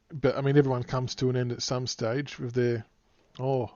[SPEAKER 1] but I mean, everyone comes to an end at some stage with their... Oh,